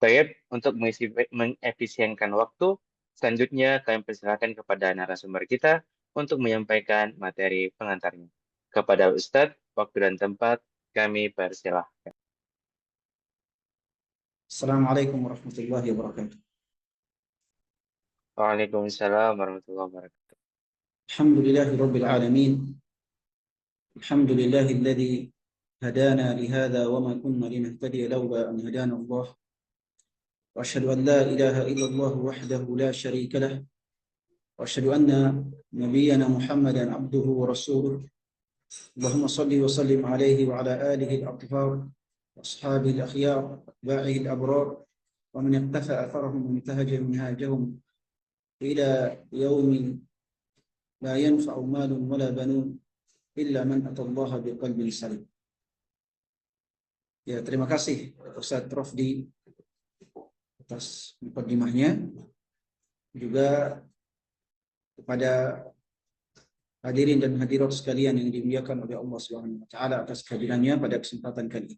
Baik, untuk mengefisienkan waktu, selanjutnya kami persilakan kepada narasumber kita untuk menyampaikan materi pengantarnya. Kepada Ustadz, waktu dan tempat kami persilahkan. Assalamualaikum warahmatullahi wabarakatuh. Waalaikumsalam warahmatullahi wabarakatuh. Alhamdulillahi rabbil alamin. Alhamdulillahi alladhi hadana lihada wa ma kunna linahtadiya lawla an hadana Allah. Wa ashhadu an la ilaha illallah wahdahu la sharika lah. Wa ashhadu anna nabiyyana Muhammadan abduhu wa rasuluh. Allahumma salli wa sallim alaihi wa ala alihi al-athhar wa ashabihi al-akhyar wa atba'ihi al-abrar wa man iqtafa atharahum wa intahaja minhajahum ila yaumin la yanfa'u malun wala banun illa man atallaha biqalbin salim. Ya, terima kasih Ustaz Rofdi atas mukadimahnya, juga kepada hadirin dan hadirat sekalian yang dimuliakan oleh Allah Subhanahu wa taala atas kehadirannya pada kesempatan kali ini.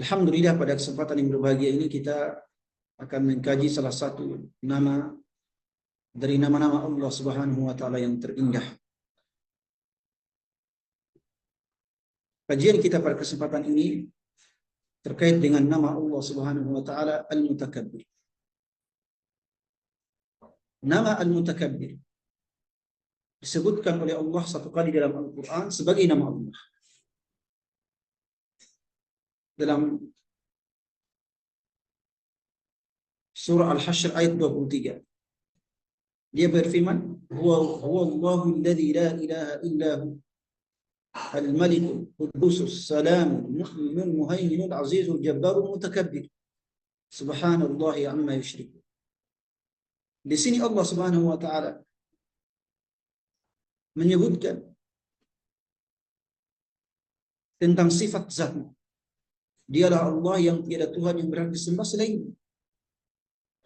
Alhamdulillah, pada kesempatan yang berbahagia ini kita akan mengkaji salah satu nama dari nama-nama Allah Subhanahu wa taala yang terindah. Kajian kita pada kesempatan ini terkait dengan nama Allah Subhanahu wa taala Al-Mutakabbir. Nama Al-Mutakabbir disebutkan oleh Allah satu kali dalam Al-Quran sebagai nama Allah. Dalam surah Al-Hashr ayat 23. Dia berfirman, Huwa Allahu alladhi la ilaha illahu al-malikul qudusus salamul mu'minul muhaiminul azizul jabbarul mutakabbir. Subhanallahi amma yusyrikun. Di sini Allah Subhanahu wa taala menyebutkan tentang sifat zatnya. Dialah Allah yang tiada Tuhan yang berhak disembah selainnya.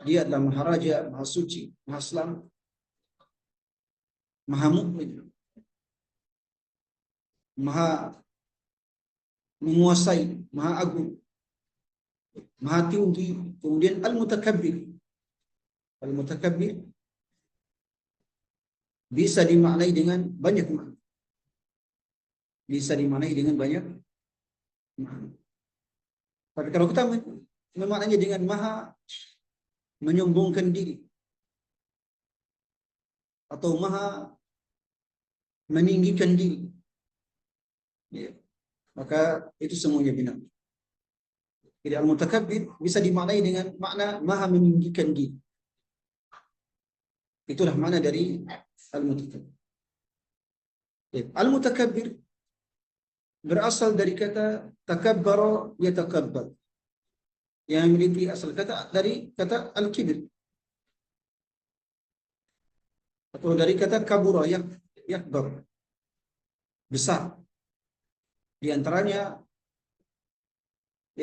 Dia adalah Maha Raja, Maha Suci, Maha Selamat, Maha Mukmin, Maha Menguasai, Maha Agung, Maha Tinggi. Kemudian Al-Mutakabbir. Al-Mutakabbir bisa dimaknai dengan banyak makna. Bisa dimaknai dengan banyak makna. Tapi kalau kita memaknainya dengan Maha menyombongkan diri atau Maha meninggikan diri, ya, maka itu semuanya benar. Jadi Al-Mutakabbir bisa dimaknai dengan makna Maha meninggikan diri. Itulah makna dari Al-Mutakabbir. Al-Mutakabbir berasal dari kata takabbara yatakabbar, yang memiliki asal kata dari kata al-kibir, atau dari kata kabura yakbar, besar. Di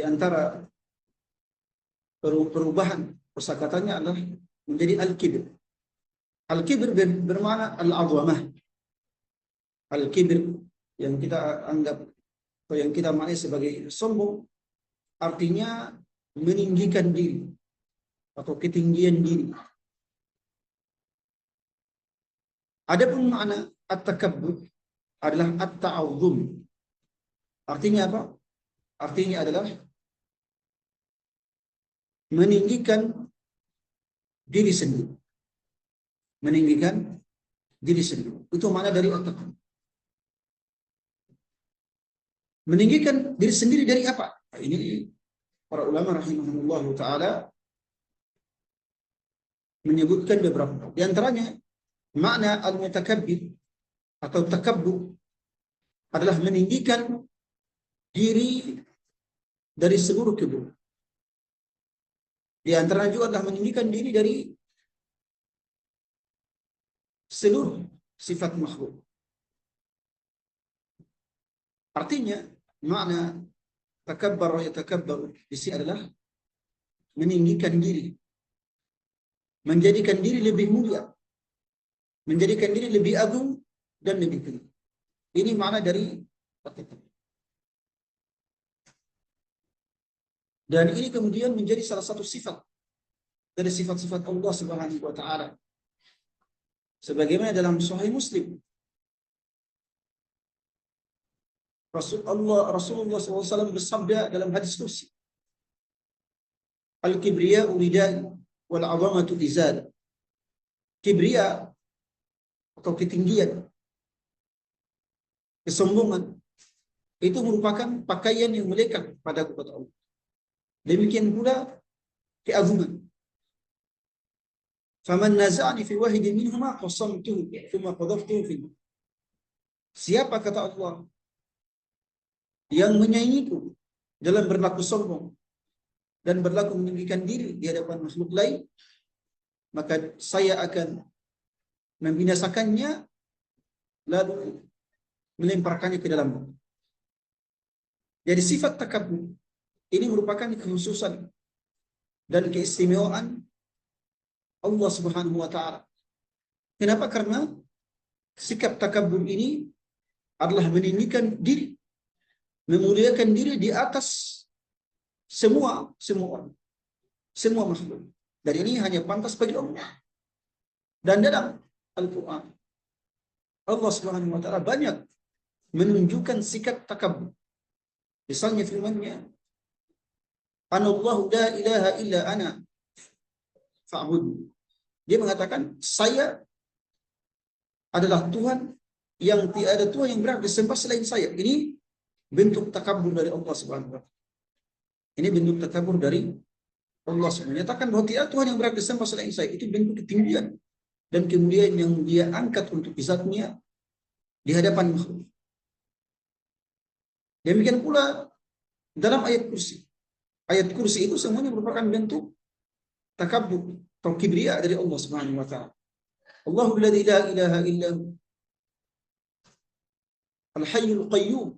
antara perubahan kosakatanya adalah menjadi al-kibir. Al-kibir bermakna al-azamah. Al-kibir yang kita anggap atau yang kita maknai sebagai sombong, artinya meninggikan diri atau ketinggian diri. Adapun makna at-takabbur adalah at-ta'azzum. Artinya apa? Artinya adalah meninggikan diri sendiri. Meninggikan diri sendiri. Itu makna dari at-takabbur. Meninggikan diri sendiri dari apa? Ini para ulama rahimahumullah ta'ala menyebutkan beberapa. Di antaranya, makna al-mutakabbir atau takabbur adalah meninggikan diri dari seluruh keburukan. Di antaranya juga adalah meninggikan diri dari seluruh sifat makhluk. Artinya, makna takabbar wa yatakabbar di sini adalah meninggikan diri, menjadikan diri lebih mulia, menjadikan diri lebih agung dan lebih tinggi. Ini makna dari takabbar. Dan ini kemudian menjadi salah satu sifat dari sifat-sifat Allah Subhanahu wa taala. Sebagaimana dalam Sahih Muslim, Rasulullah SAW bersabda dalam hadis qudsi, "Al-kibriya uridai wal 'azamatu izar." Kibria atau ketinggian, kesombongan itu merupakan pakaian yang melekat pada kepada Allah. Demikian pula keagungan. Faman naza'ani fi wahidin minhuma qasamtuhu thumma qadhaftuhu fi. Siapa kata Allah yang menyaingiku dalam berlaku sombong dan berlaku meninggikan diri di hadapan makhluk lain, maka saya akan membinasakannya lalu melemparkannya ke dalam bumi. Jadi sifat takabur ini merupakan kekhususan dan keistimewaan Allah Subhanahu wa taala. Kenapa? Karena sikap takabur ini adalah meninggikan diri, memuliakan diri di atas semua orang, semua makhluk. Dan ini hanya pantas bagi Allah. Dan dalam Al-Quran, Allah Subhanahu wa taala banyak menunjukkan sikap takabur. Misalnya firman-Nya, "Anallahu la ilaha illa ana fa'bud." Dia mengatakan, saya adalah Tuhan yang tiada Tuhan yang berhak disembah selain saya. Ini bentuk takabur dari Allah Subhanahu wa taala. Ini bentuk takabur dari Allah Subhanahu menyatakan bahwa tiada Tuhan yang berhak disembah selain saya. Itu bentuk ketinggian dan kemuliaan yang dia angkat untuk zat-Nya di hadapan makhluk. Demikian pula dalam ayat kursi. Ayat kursi itu semuanya merupakan bentuk takabur atau kibriya dari Allah Subhanahu wa taala. Allahul ladzi la ilaha illa hu al-hayyul qayyum.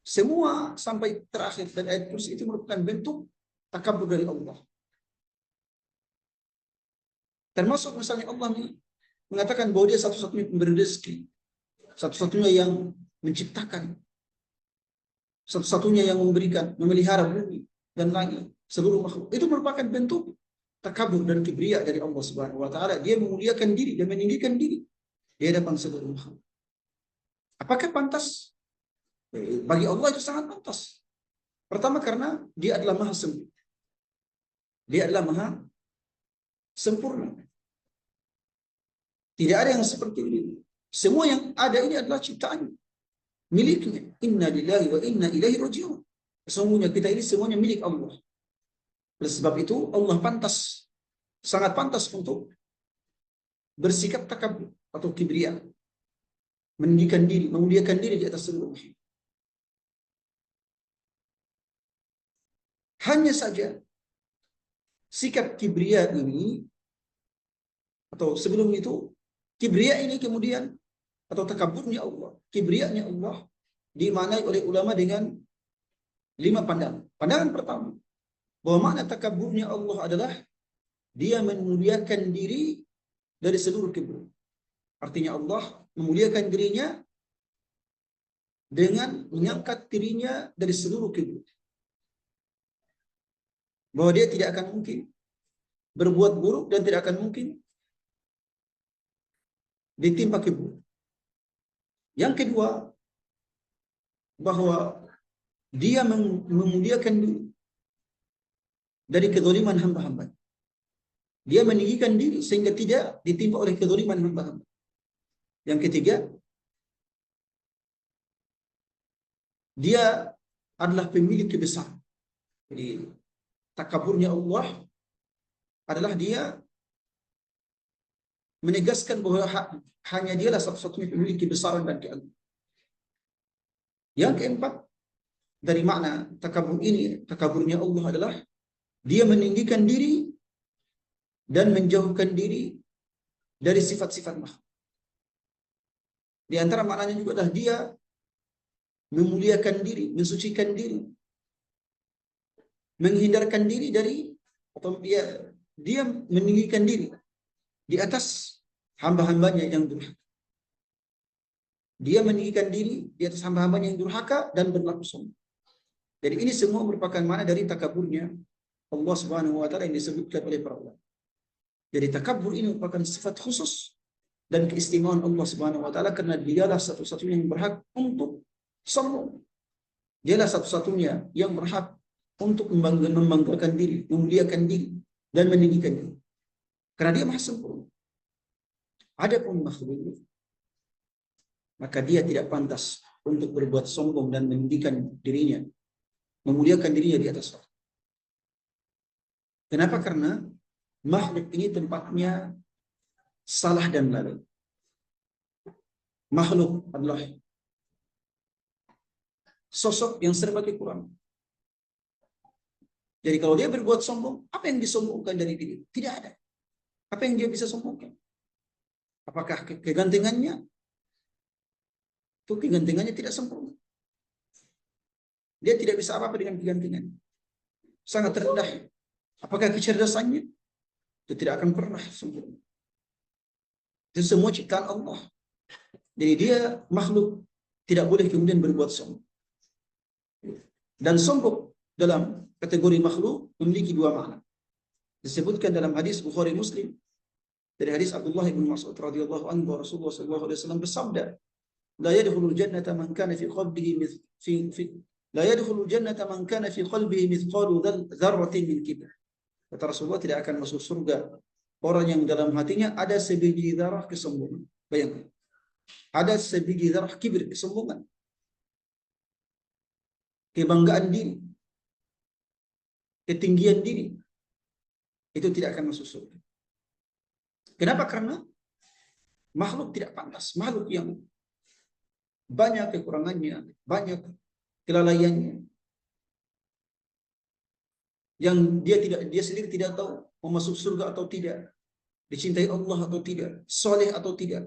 Semua sampai terakhir dan ayat kursi itu merupakan bentuk takabur dari Allah. Termasuk misalnya Allah mengatakan bahwa dia satu-satunya pemberi rezeki, satu-satunya yang menciptakan, satu-satunya yang memberikan, memelihara bumi dan langit, seluruh makhluk. Itu merupakan bentuk takabur dan kibriya dari Allah Subhanahu wa taala. Dia memuliakan diri dan meninggikan diri di hadapan seluruh makhluk. Apakah pantas? Bagi Allah itu sangat pantas. Pertama karena dia adalah maha sempurna. Dia adalah maha sempurna. Tidak ada yang seperti ini. Semua yang ada ini adalah ciptaan miliknya. Inna lillahi wa inna ilaihi raji'un. Sesungguhnya kita ini semuanya milik Allah. Oleh sebab itu Allah pantas, sangat pantas untuk bersikap takabur atau kibriya, meninggikan diri, memuliakan diri di atas seluruh makhluk. Hanya saja sikap kibriya ini atau sebelum itu kibriya ini kemudian atau takaburnya Allah, kibriyanya Allah dimaknai oleh ulama dengan 5 pandangan. Pandangan pertama, bahwa makna takaburnya Allah adalah dia memuliakan diri dari seluruh kibur. Artinya Allah memuliakan dirinya dengan mengangkat dirinya dari seluruh kibur. Bahwa dia tidak akan mungkin berbuat buruk dan tidak akan mungkin ditimpa kibur. Yang kedua, bahwa dia memuliakan diri dari kezaliman hamba-hamba. Dia meninggikan diri sehingga tidak ditimpa oleh kezaliman hamba-hamba. Yang ketiga, dia adalah pemilik kebesaran. Jadi takaburnya Allah adalah dia menegaskan bahwa hanya dialah satu-satunya pemilik kebesaran dan keagungan. Yang keempat, dari makna takabur ini, takaburnya Allah adalah dia meninggikan diri dan menjauhkan diri dari sifat-sifat makhluk. Di antara maknanya juga adalah dia memuliakan diri, mensucikan diri, menghindarkan diri dari, atau dia meninggikan diri di atas hamba-hambanya yang durhaka. Dia meninggikan diri di atas hamba-hambanya yang durhaka dan berlaku sombong. Jadi ini semua merupakan makna dari takaburnya Allah Subhanahu wa taala yang disebutkan oleh para ulama. Jadi takabur ini merupakan sifat khusus dan keistimewaan Allah Subhanahu wa taala karena dialah satu-satunya yang berhak untuk sombong. Dialah satu-satunya yang berhak untuk membanggakan diri, memuliakan diri dan meninggikan diri. Karena dia maha sempurna. Adapun makhluk, maka dia tidak pantas untuk berbuat sombong dan meninggikan dirinya, memuliakan dirinya di atas Allah. Kenapa? Karena makhluk ini tempatnya salah dan lalai. Makhluk adalah sosok yang serba kekurangan. Jadi kalau dia berbuat sombong, apa yang disombongkan dari diri? Tidak ada. Apa yang dia bisa sombongkan? Apakah kegantengannya? Itu kegantengannya tidak sempurna. Dia tidak bisa apa-apa dengan kegantengan. Sangat rendah. Apakah kecerdasannya? Itu tidak akan pernah sempurna. Itu semua ciptaan Allah. Jadi dia makhluk tidak boleh kemudian berbuat sombong. Dan sombong dalam kategori makhluk memiliki dua makna. Disebutkan dalam hadis Bukhari Muslim dari hadis Abdullah bin Mas'ud radhiyallahu anhu, Rasulullah sallallahu alaihi wasallam bersabda, "La yadkhulul jannata man kana fi qalbihi la yadkhulul jannata man kana fi qalbihi mithqalu dzarratin min kibr." Kata Rasulullah, tidak akan masuk surga orang yang dalam hatinya ada sebiji zarah kesombongan. Bayangkan. Ada sebiji zarah kibir, kesombongan. Kebanggaan diri. Ketinggian diri. Itu tidak akan masuk surga. Kenapa? Karena makhluk tidak pantas. Makhluk yang banyak kekurangannya, banyak kelalaiannya. Yang dia sendiri tidak tahu mau masuk surga atau tidak, dicintai Allah atau tidak, soleh atau tidak.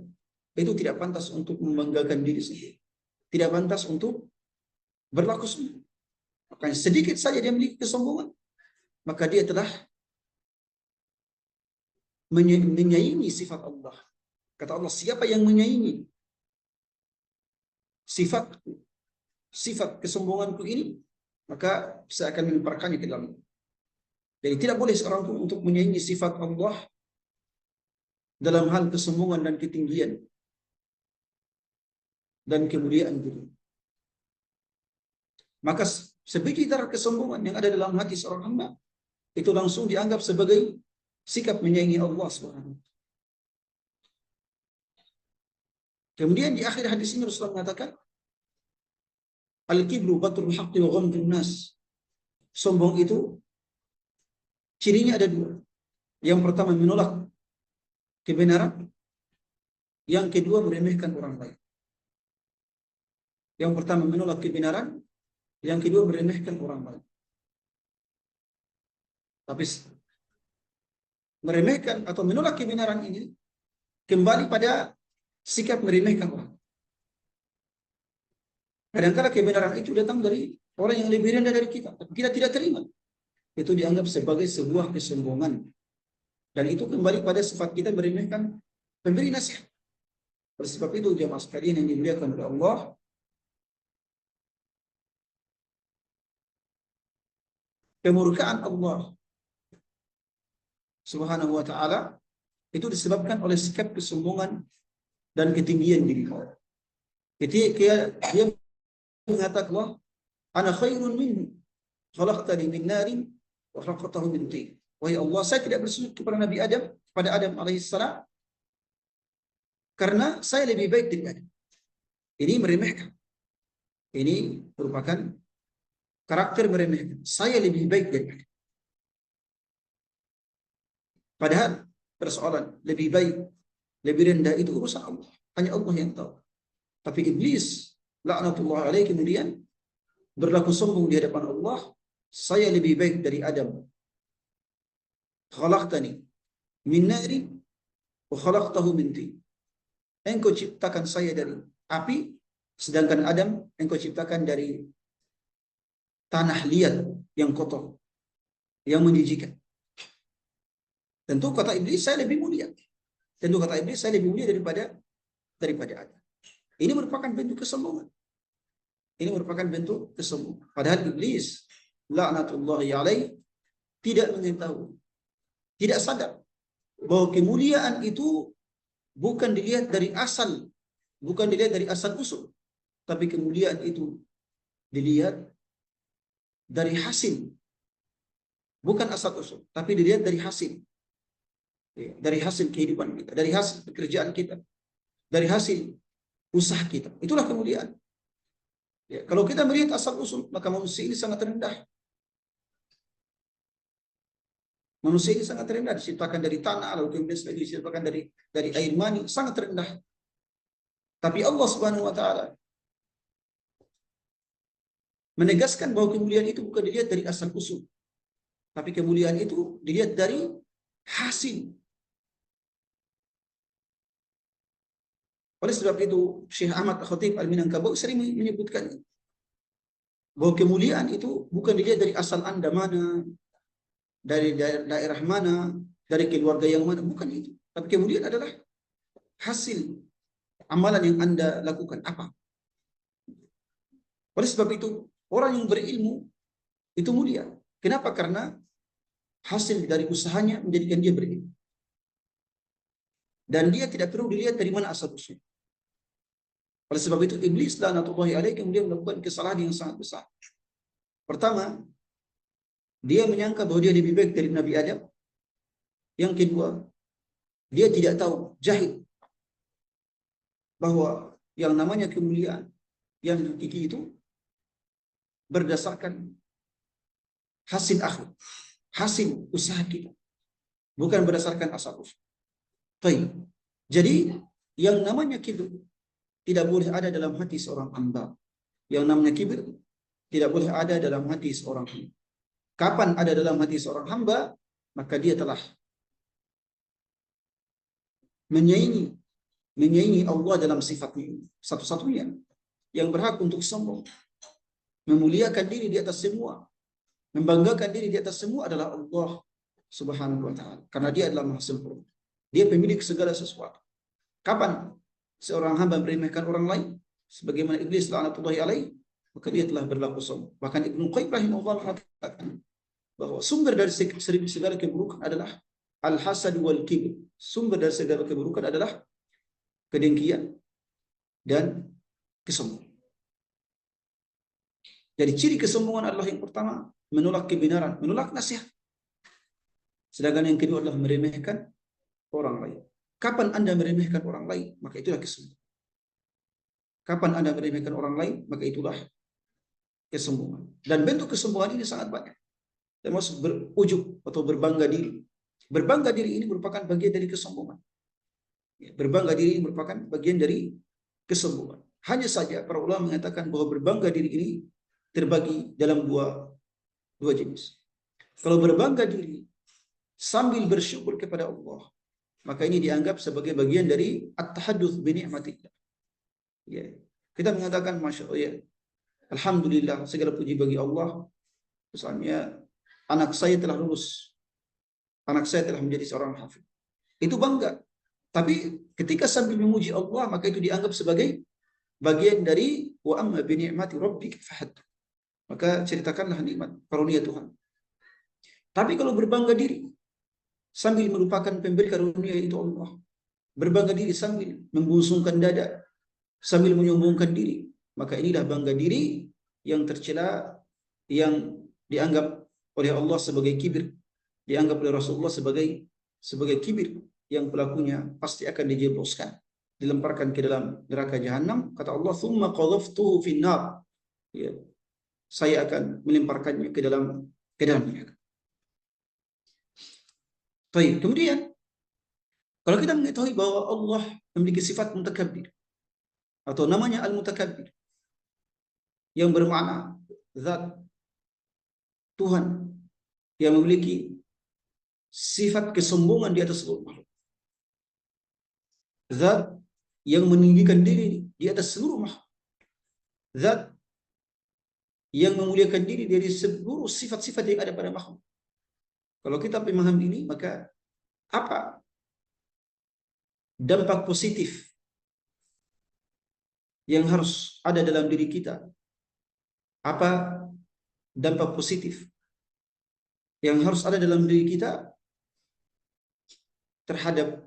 Itu tidak pantas untuk membanggakan diri sendiri. Tidak pantas untuk berlaku sombong. Makanya sedikit saja dia memiliki kesombongan, maka dia telah menyaingi sifat Allah. Kata Allah, siapa yang menyaingi sifat kesombonganku ini, maka saya akan melemparkannya ke dalam. Jadi tidak boleh seorang pun untuk menyaingi sifat Allah dalam hal kesombongan dan ketinggian dan kemuliaan diri. Maka sebiji darah kesombongan yang ada dalam hati seorang hamba itu langsung dianggap sebagai sikap menyaingi Allah SWT. Kemudian di akhir hadis ini Rasulullah mengatakan, al-kibru batrul haqqi wa ghamdun nas. Sombong itu cirinya ada dua. Yang pertama menolak kebenaran, yang kedua meremehkan orang lain. Yang pertama menolak kebenaran, yang kedua meremehkan orang lain. Tapi meremehkan atau menolak kebenaran ini kembali pada sikap meremehkan orang. Kadang-kadang kebenaran itu datang dari orang yang lebih rendah dari kita, tapi kita tidak terima. Itu dianggap sebagai sebuah kesombongan. Dan itu kembali pada sifat kita meremehkan pemberi nasihat. Oleh sebab itu jemaah sekalian yang dimuliakan oleh Allah, kemurkaan Allah Subhanahu wa ta'ala itu disebabkan oleh sikap kesombongan dan ketinggian diri. Ketika dia mengatakan, "Ana khairun minhu, khalaqtani min narin wa khalaqtahu min tin." Wahai Allah, saya tidak bersujud kepada Nabi Adam, kepada Adam alaihissalam, karena saya lebih baik dari Adam. Ini meremehkan. Ini merupakan karakter meremehkan. Saya lebih baik dari Adam. Padahal persoalan lebih baik, lebih rendah itu urusan Allah. Hanya Allah yang tahu. Tapi iblis, laknatullah alaih, kemudian berlaku sombong di hadapan Allah. Saya lebih baik dari Adam. Khalaqtani min nari wa khalaqtahu min tin. Engkau ciptakan saya dari api, sedangkan Adam engkau ciptakan dari tanah liat yang kotor, yang menjijikkan. Tentu kata iblis, saya lebih mulia. Tentu kata iblis, saya lebih mulia daripada Adam. Ini merupakan bentuk kesombongan. Ini merupakan bentuk kesombongan. Padahal iblis laknatullahi alaih tidak mengetahui, tidak sadar bahwa kemuliaan itu bukan dilihat dari asal, bukan dilihat dari asal usul, tapi kemuliaan itu dilihat dari hasil, bukan asal usul, tapi dilihat dari hasil. Dari hasil kehidupan kita, dari hasil pekerjaan kita, dari hasil usaha kita. Itulah kemuliaan. Ya, kalau kita melihat asal usul, maka manusia ini sangat rendah. Manusia ini sangat rendah, diciptakan dari tanah, lalu kemudian diciptakan dari air mani, sangat rendah. Tapi Allah Subhanahu wa taala menegaskan bahwa kemuliaan itu bukan dilihat dari asal usul, tapi kemuliaan itu dilihat dari hasil. Oleh sebab itu, Syekh Ahmad Khatib Al-Minangkabawi sering menyebutkan bahwa kemuliaan itu bukan dilihat dari asal Anda mana, dari daerah mana, dari keluarga yang mana, bukan itu. Tapi kemuliaan adalah hasil amalan yang Anda lakukan apa. Oleh sebab itu, orang yang berilmu itu mulia. Kenapa? Karena hasil dari usahanya menjadikan dia berilmu. Dan dia tidak perlu dilihat dari mana asal usul. Oleh sebab itu, iblis laknatullahi alaih kemudian melakukan kesalahan yang sangat besar. Pertama, dia menyangka bahwa dia lebih baik dari Nabi Adam. Yang kedua, dia tidak tahu, jahil, bahwa yang namanya kemuliaan yang hakiki itu berdasarkan hasil akhir, hasil usaha kita, bukan berdasarkan asal usul. Baik. Jadi yang namanya kibir tidak boleh ada dalam hati seorang hamba. Yang namanya kibir tidak boleh ada dalam hati seorang hamba. Kapan ada dalam hati seorang hamba, maka dia telah menyaingi Allah dalam sifatnya. Satu-satunya yang berhak untuk sombong, memuliakan diri di atas semua, membanggakan diri di atas semua adalah Allah Subhanahu wa taala. Karena dia adalah Maha sempurna. Dia pemilik segala sesuatu. Kapan seorang hamba meremehkan orang lain sebagaimana iblis laknatullahi alaih, maka dia telah berlaku sombong. Bahkan Ibnu Qayyim rahimahullah mengatakan bahwa sumber dari segala keburukan adalah al-hasad wal kibr. Sumber dari segala keburukan adalah kedengkian dan kesombongan. Jadi ciri kesombongan adalah yang pertama menolak kebenaran, menolak nasihat. Sedangkan yang kedua adalah meremehkan orang lain. Kapan Anda meremehkan orang lain, maka itulah kesombongan. Kapan Anda meremehkan orang lain, maka itulah kesombongan. Dan bentuk kesombongan ini sangat banyak. Termasuk berujub atau berbangga diri. Berbangga diri ini merupakan bagian dari kesombongan. Berbangga diri ini merupakan bagian dari kesombongan. Hanya saja para ulama mengatakan bahwa berbangga diri ini terbagi dalam dua jenis. Kalau berbangga diri sambil bersyukur kepada Allah, maka ini dianggap sebagai bagian dari at-tahadduts bi ni'matillah. Ya. Kita mengatakan masya Allah, ya, alhamdulillah, segala puji bagi Allah. Misalnya anak saya telah lulus, anak saya telah menjadi seorang hafid. Itu bangga. Tapi ketika sambil memuji Allah, maka itu dianggap sebagai bagian dari wa amma bi ni'mati rabbika fahaddits. Maka ceritakanlah nikmat karunia Tuhan. Tapi kalau berbangga diri sambil melupakan pemberi karunia itu Allah, berbangga diri sambil membusungkan dada, sambil menyombongkan diri, maka inilah bangga diri yang tercela, yang dianggap oleh Allah sebagai kibir, dianggap oleh Rasulullah sebagai kibir, yang pelakunya pasti akan dijebloskan, dilemparkan ke dalam neraka jahanam. Kata Allah, "Tsumma qadhaftuhu finnar." Ya, saya akan melemparkannya ke dalam neraka. Baik, kemudian kalau kita mengetahui bahwa Allah memiliki sifat mutakabbir atau namanya al-mutakabbir yang bermakna zat Tuhan yang memiliki sifat kesombongan di atas seluruh makhluk. Zat yang meninggikan diri di atas seluruh makhluk. Zat yang memuliakan diri dari seluruh sifat-sifat yang ada pada makhluk. Kalau kita memahami ini, maka apa dampak positif yang harus ada dalam diri kita Apa dampak positif yang harus ada dalam diri kita terhadap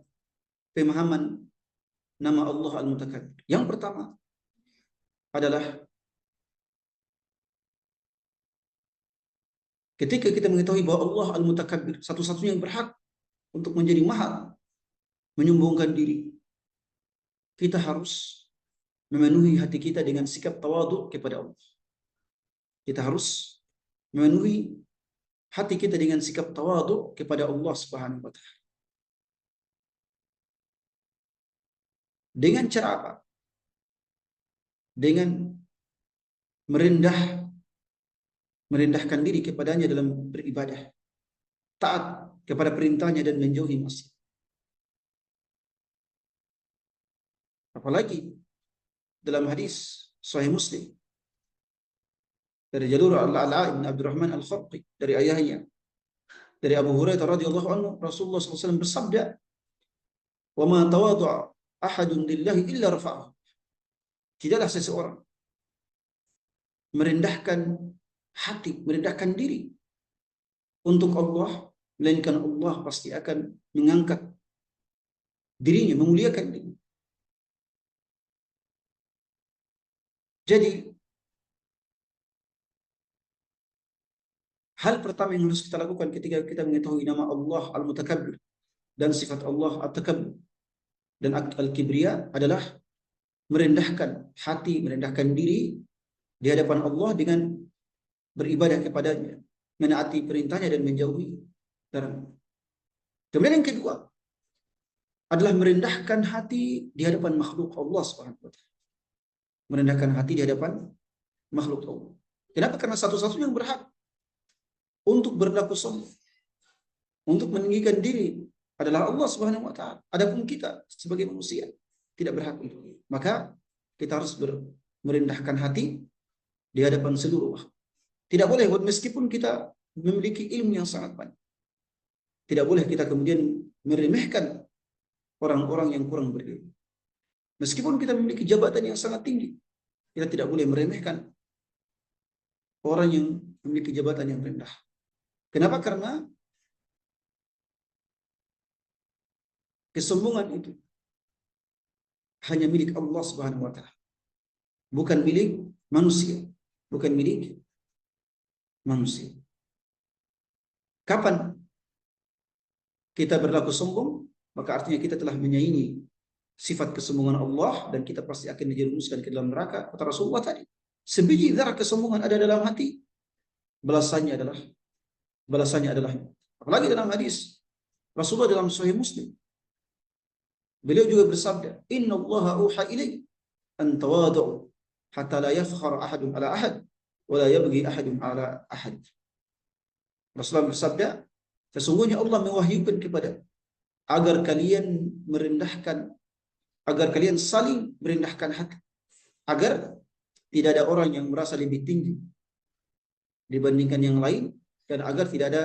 pemahaman nama Allah Al-Mutakabbir? Yang pertama adalah ketika kita mengetahui bahwa Allah Al-Mutakabbir satu-satunya yang berhak untuk menjadi maha menyombongkan diri, kita harus memenuhi hati kita dengan sikap tawadhu kepada Allah. Kita harus memenuhi hati kita dengan sikap tawadhu kepada Allah Subhanahu wa taala. Dengan cara apa? Dengan merendahkan diri kepadanya dalam beribadah, taat kepada perintahnya dan menjauhi maksiat. Apalagi dalam hadis Sahih Muslim dari jalur Al-Ala bin Abdurrahman Al-Khaqqi dari ayahnya dari Abu Hurairah radhiyallahu anhu, Rasulullah SAW bersabda, "Wa ma tawadhu'a ahadun lillahi illa rafa'ahu." Tidaklah seseorang merendahkan hati, merendahkan diri untuk Allah, melainkan Allah pasti akan mengangkat dirinya, memuliakan dirinya. Jadi, hal pertama yang harus kita lakukan ketika kita mengetahui nama Allah Al-Mutakabbir dan sifat Allah At-Takabbur dan Al-Kibriya adalah merendahkan hati, merendahkan diri di hadapan Allah dengan beribadah kepadanya, menaati perintahnya dan menjauhi larangan. Kemudian yang kedua adalah merendahkan hati di hadapan makhluk Allah Subhanahu wa taala. Merendahkan hati di hadapan makhluk Allah. Kenapa? Karena satu-satunya yang berhak untuk berlaku sombong, untuk meninggikan diri adalah Allah Subhanahu wa taala. Adapun kita sebagai manusia tidak berhak untuk itu. Maka kita harus merendahkan hati di hadapan seluruh makhluk. Tidak boleh meskipun kita memiliki ilmu yang sangat banyak. Tidak boleh kita kemudian meremehkan orang-orang yang kurang berilmu. Meskipun kita memiliki jabatan yang sangat tinggi, kita tidak boleh meremehkan orang yang memiliki jabatan yang rendah. Kenapa? Karena kesombongan itu hanya milik Allah Subhanahu wa taala. Bukan milik manusia, bukan milik manusia. Kapan kita berlaku sombong, maka artinya kita telah menyaingi sifat kesombongan Allah dan kita pasti akan dijerumuskan ke dalam neraka. Kata Rasulullah tadi, sebiji zarah kesombongan ada dalam hati, balasannya adalah apalagi dalam hadis Rasulullah dalam Sahih Muslim, beliau juga bersabda, "Inna Allah uha ilai an tawadu hatta la yafkhar ahadun ala ahad wa la yabghi ahadun ala ahad." Rasulullah bersabda, sesungguhnya Allah mewahyukan kepada agar kalian saling merendahkan hati, agar tidak ada orang yang merasa lebih tinggi dibandingkan yang lain, dan agar tidak ada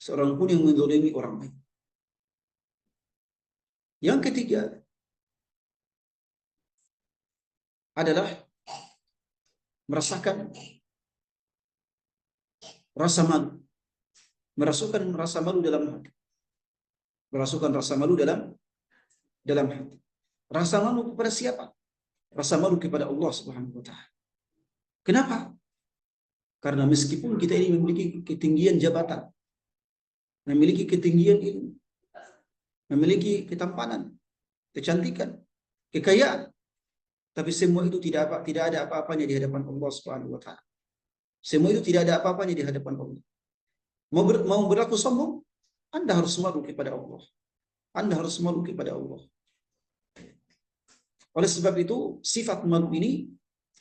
seorang pun yang menzalimi orang lain. Yang ketiga adalah merasakan rasa malu. Merasukan rasa malu dalam hati. Merasukan rasa malu dalam hati. Rasa malu kepada siapa? Rasa malu kepada Allah Subhanahu wa taala. Kenapa? Karena meskipun kita ini memiliki ketinggian jabatan, memiliki ketinggian ilmu, memiliki ketampanan, kecantikan, kekayaan, tapi semua itu tidak ada apa-apanya di hadapan Allah Subhanahu wa taala. Semua itu tidak ada apa-apanya di hadapan Allah. Mau berlaku sombong, Anda harus malu kepada Allah. Anda harus malu kepada Allah. Oleh sebab itu, sifat malu ini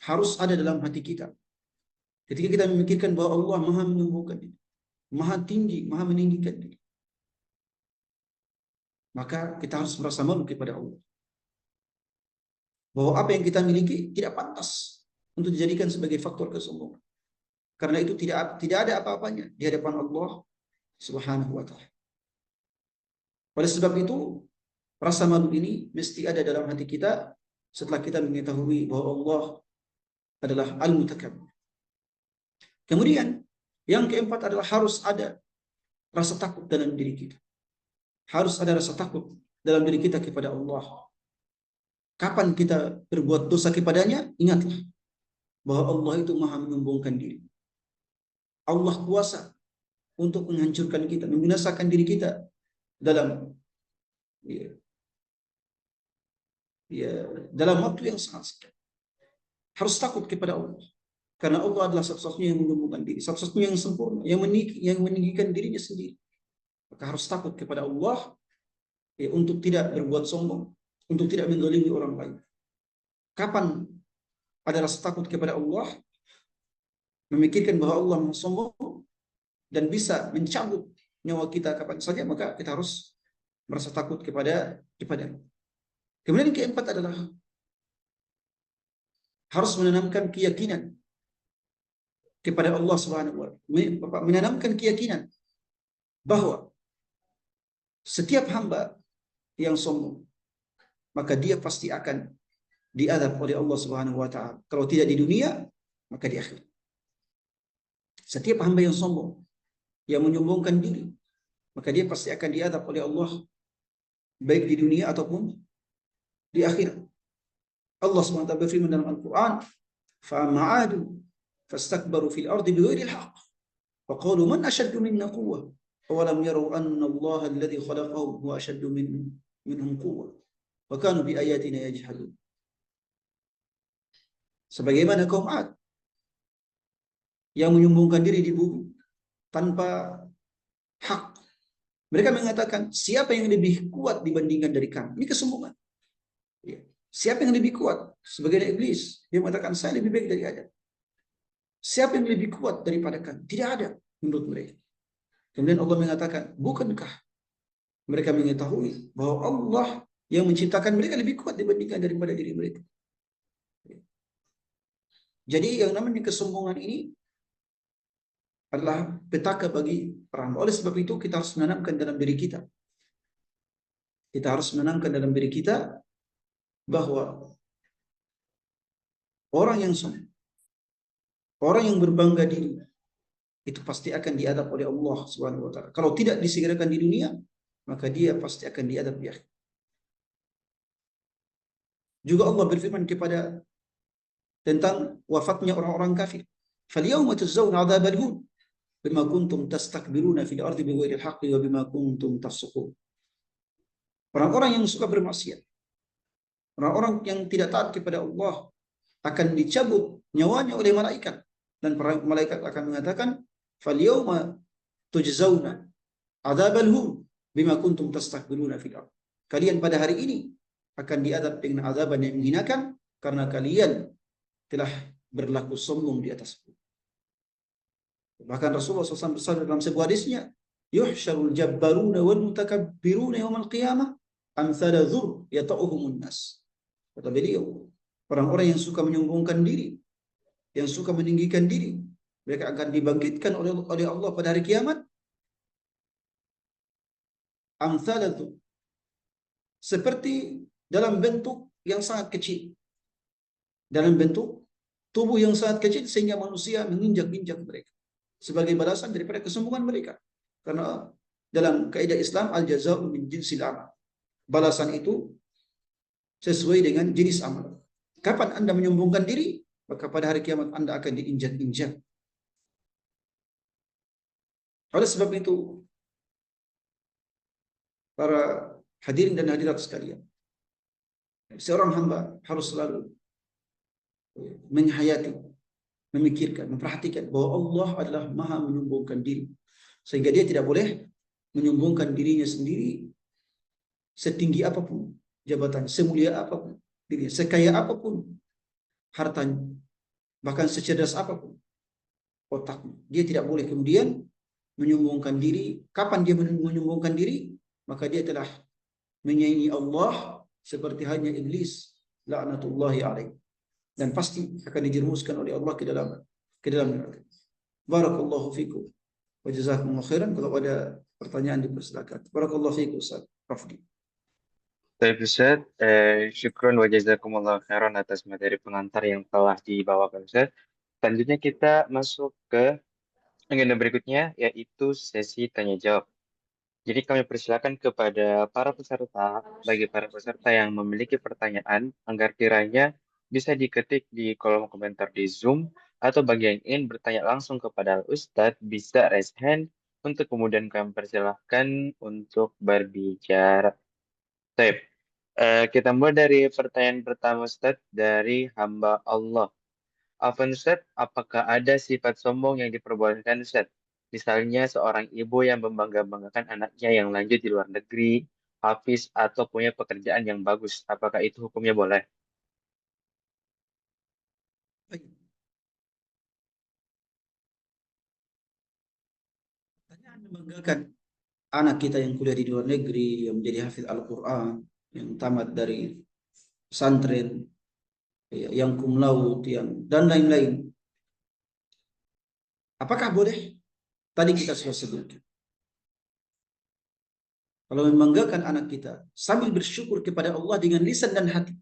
harus ada dalam hati kita. Ketika kita memikirkan bahwa Allah Maha menyembuhkan diri, Maha tinggi, Maha meninggikan diri, maka kita harus merasa malu kepada Allah. Bahwa apa yang kita miliki tidak pantas untuk dijadikan sebagai faktor kesombongan. Karena itu tidak ada apa-apanya di hadapan Allah Subhanahu wa taala. Oleh sebab itu, rasa malu ini mesti ada dalam hati kita setelah kita mengetahui bahwa Allah adalah al-mutakabbir. Kemudian yang keempat adalah harus ada rasa takut dalam diri kita. Harus ada rasa takut dalam diri kita kepada Allah. Kapan kita berbuat dosa kepadanya, ingatlah bahwa Allah itu maha menyombongkan diri. Allah kuasa untuk menghancurkan kita, membinasakan diri kita dalam dalam waktu yang sangat singkat. Harus takut kepada Allah. Karena Allah adalah satu-satunya yang menyombongkan diri, satu-satunya yang sempurna, yang meninggikan dirinya sendiri. Maka harus takut kepada Allah untuk tidak berbuat sombong, untuk tidak menzalimi orang lain. Kapan ada rasa takut kepada Allah? Memikirkan bahwa Allah maha sombong dan bisa mencabut nyawa kita kapan saja, maka kita harus merasa takut kepadanya. Kemudian yang keempat adalah harus menanamkan keyakinan kepada Allah Subhanahu wa Ta'ala, menanamkan keyakinan bahwa setiap hamba yang sombong maka dia pasti akan diadab oleh Allah Subhanahu wa Ta'ala. Kalau tidak di dunia, maka di akhirat. Setiap hamba yang sombong, yang menyombongkan diri, maka dia pasti akan diadab oleh Allah baik di dunia ataupun di akhirat. Allah SWT berfirman dalam Al-Quran, فَأَمَّا عَادُ فَاسْتَكْبَرُوا فِي الْأَرْضِ بِغَيْرِ الْحَقِّ وَقَالُوا مَنْ أَشَدُّ مِنَّا قُوَّةً أَوَلَمْ يَرَوْا أَنَّ اللَّهَ الَّذِي خَلَقَهُمْ هُوَ أَشَدُّ مِنْهُمْ قُوَّةً وَكَانُوا بِآيَاتِنَا يَجْحَدُونَ. Sebagaimana kaum Ad yang menyombongkan diri di bumi tanpa hak. Mereka mengatakan, siapa yang lebih kuat dibandingkan dari kami? Ini kesombongan. Siapa yang lebih kuat? Sebagai iblis, dia mengatakan, saya lebih baik dari Adam. Siapa yang lebih kuat daripada kami? Tidak ada menurut mereka. Kemudian Allah mengatakan, bukankah mereka mengetahui bahwa Allah yang menciptakan mereka lebih kuat dibandingkan daripada diri mereka? Jadi yang namanya kesombongan ini adalah petaka bagi para hamba. Oleh sebab itu kita harus menanamkan dalam diri kita. Kita harus menanamkan dalam diri kita bahwa orang yang sombong, orang yang berbangga diri, itu pasti akan diadab oleh Allah Subhanahu wa Ta'ala. Kalau tidak disegerakan di dunia, maka dia pasti akan diadab di akhirat. Juga Allah berfirman kepada tentang wafatnya orang-orang kafir. فَالْيَوْمَ تُجْزَوْنَ عَذَابَ الْهُونِ بِمَا كُنْتُمْ تَسْتَكْبِرُونَ فِي الْأَرْضِ بِغَيْرِ الْحَقِّ وَبِمَا كُنْتُمْ تَفْسُقُونَ. Orang-orang yang suka bermaksiat, orang-orang yang tidak taat kepada Allah akan dicabut nyawanya oleh malaikat, dan para malaikat akan mengatakan, "Falyawma tujzauna adzabal hun bima kuntum tastakbiruna fil ardh." Kalian pada hari ini akan diadab dengan azaban yang menghinakan karena kalian telah berlaku sombong di atas bumi. Bahkan Rasulullah SAW bersabda dalam sebuah hadisnya, "Yuhsyarul jabbaruna wal mutakabbiruna yaumal qiyamah amsala dzur yata'uhumun nas." Kata beliau, orang-orang yang suka menyombongkan diri, yang suka meninggikan diri, mereka akan dibangkitkan oleh Allah pada hari kiamat. Amsala dzur, seperti dalam bentuk yang sangat kecil, dalam bentuk tubuh yang sangat kecil sehingga manusia menginjak-injak mereka sebagai balasan daripada kesombongan mereka. Karena dalam kaidah Islam al-jaza'u min jinsil amal. Balasan itu sesuai dengan jenis amal. Kapan Anda menyombongkan diri, maka pada hari kiamat Anda akan diinjak-injak. Oleh sebab itu, para hadirin dan hadirat sekalian, seorang hamba harus selalu menghayati, memikirkan, memperhatikan bahwa Allah adalah maha menyombongkan diri. Sehingga dia tidak boleh menyombongkan dirinya sendiri setinggi apapun jabatan, semulia apapun dirinya, sekaya apapun hartanya, bahkan secerdas apapun otaknya. Dia tidak boleh kemudian menyombongkan diri. Kapan dia menyombongkan diri? Maka dia telah menyaingi Allah seperti halnya iblis, laknatullahi alaih. Dan pasti akan dijerumuskan oleh Allah ke dalam neraka. Barakallahu fikum wa jazakumullahu khairan. Kalau ada pertanyaan dipersilakan. Barakallahu fikum Ustaz Rafdi. Baik Ustaz, syukron wa jazakumullah khairan atas materi pengantar yang telah dibawakan Ustaz. Selanjutnya kita masuk ke agenda berikutnya, yaitu sesi tanya jawab. Jadi kami persilakan kepada bagi para peserta yang memiliki pertanyaan, agar kiranya bisa diketik di kolom komentar di Zoom, atau bagi yang ingin bertanya langsung kepada Ustadz, bisa raise hand, untuk kemudian kami persilahkan untuk berbicara. Baik, kita mulai dari pertanyaan pertama Ustadz, dari hamba Allah. Afwan Ustadz, apakah ada sifat sombong yang diperbolehkan Ustadz? Misalnya seorang ibu yang membangga-banggakan anaknya yang lanjut di luar negeri, hafiz, atau punya pekerjaan yang bagus. Apakah itu hukumnya boleh? Baik. Pertanyaan membanggakan anak kita yang kuliah di luar negeri, yang menjadi hafiz Al-Quran, yang tamat dari pesantren, ya, yang cum laude, yang dan lain-lain. Apakah boleh? Tadi kita sudah sebutkan. Kalau membanggakan anak kita sambil bersyukur kepada Allah dengan lisan dan hati.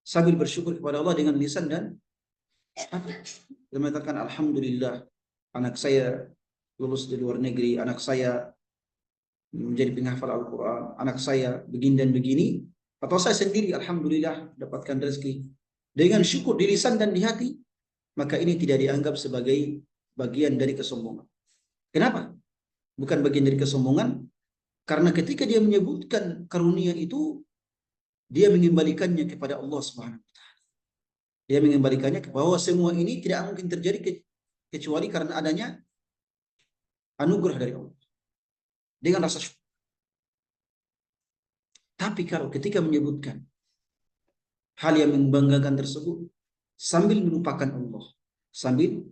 Sambil bersyukur kepada Allah dengan lisan dan hati. Kita mengatakan Alhamdulillah, anak saya lulus di luar negeri, anak saya menjadi penghafal Al-Quran, anak saya begini dan begini, atau saya sendiri Alhamdulillah dapatkan rezeki. Dengan syukur di lisan dan di hati, maka ini tidak dianggap sebagai bagian dari kesombongan. Kenapa? Bukan bagian dari kesombongan, karena ketika dia menyebutkan karunia itu, dia mengembalikannya kepada Allah Subhanahu wa taala. Dia mengembalikannya bahwa semua ini tidak mungkin terjadi kecuali karena adanya anugerah dari Allah. Dengan rasa syukur. Tapi kalau ketika menyebutkan hal yang membanggakan tersebut sambil melupakan Allah, sambil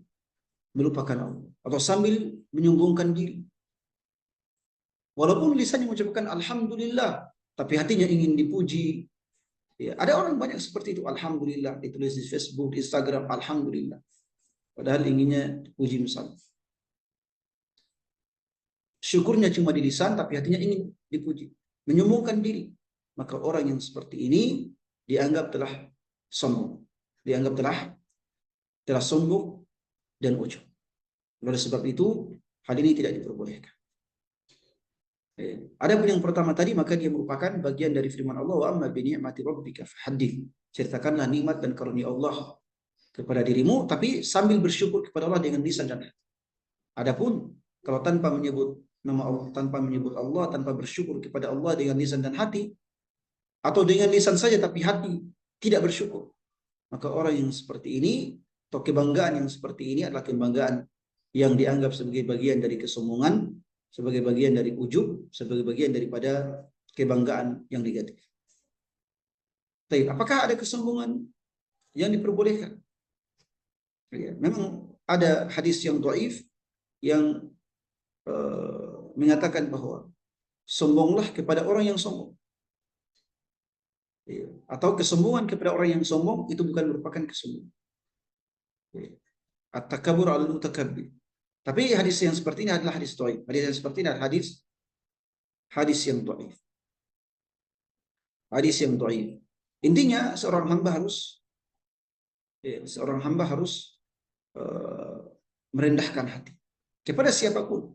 melupakan Allah, atau sambil menyombongkan diri, walaupun lisannya mengucapkan Alhamdulillah, tapi hatinya ingin dipuji. Ya, ada orang banyak seperti itu. Alhamdulillah, ditulis di Facebook, di Instagram, Alhamdulillah. Padahal inginnya dipuji misalnya. Syukurnya cuma di lisan, tapi hatinya ingin dipuji. Menyombongkan diri. Maka orang yang seperti ini dianggap telah sombong. Dianggap telah sombong dan ujub. Oleh sebab itu, hal ini tidak diperbolehkan. Adapun yang pertama tadi, maka dia merupakan bagian dari firman Allah, wa amma bi ni'mati rabbika fahaddits. Ceritakanlah nikmat dan karunia Allah kepada dirimu, tapi sambil bersyukur kepada Allah dengan lisan dan hati. Adapun kalau tanpa menyebut nama Allah, tanpa menyebut Allah, tanpa bersyukur kepada Allah dengan lisan dan hati, atau dengan lisan saja tapi hati tidak bersyukur, maka orang yang seperti ini, atau kebanggaan yang seperti ini adalah kebanggaan yang dianggap sebagai bagian dari kesombongan, sebagai bagian dari ujub, sebagai bagian daripada kebanggaan yang negatif. Tapi apakah ada kesombongan yang diperbolehkan? Ya, memang ada hadis yang dhaif yang mengatakan bahwa sombonglah kepada orang yang sombong. Ya, atau kesombongan kepada orang yang sombong itu bukan merupakan kesombongan. Ya, at-takabur al-mutakabbir. Tapi hadis yang seperti ini adalah hadis dhaif. Hadis yang seperti ini adalah hadis yang dhaif. Hadis yang dhaif. Intinya seorang hamba harus merendahkan hati kepada siapapun.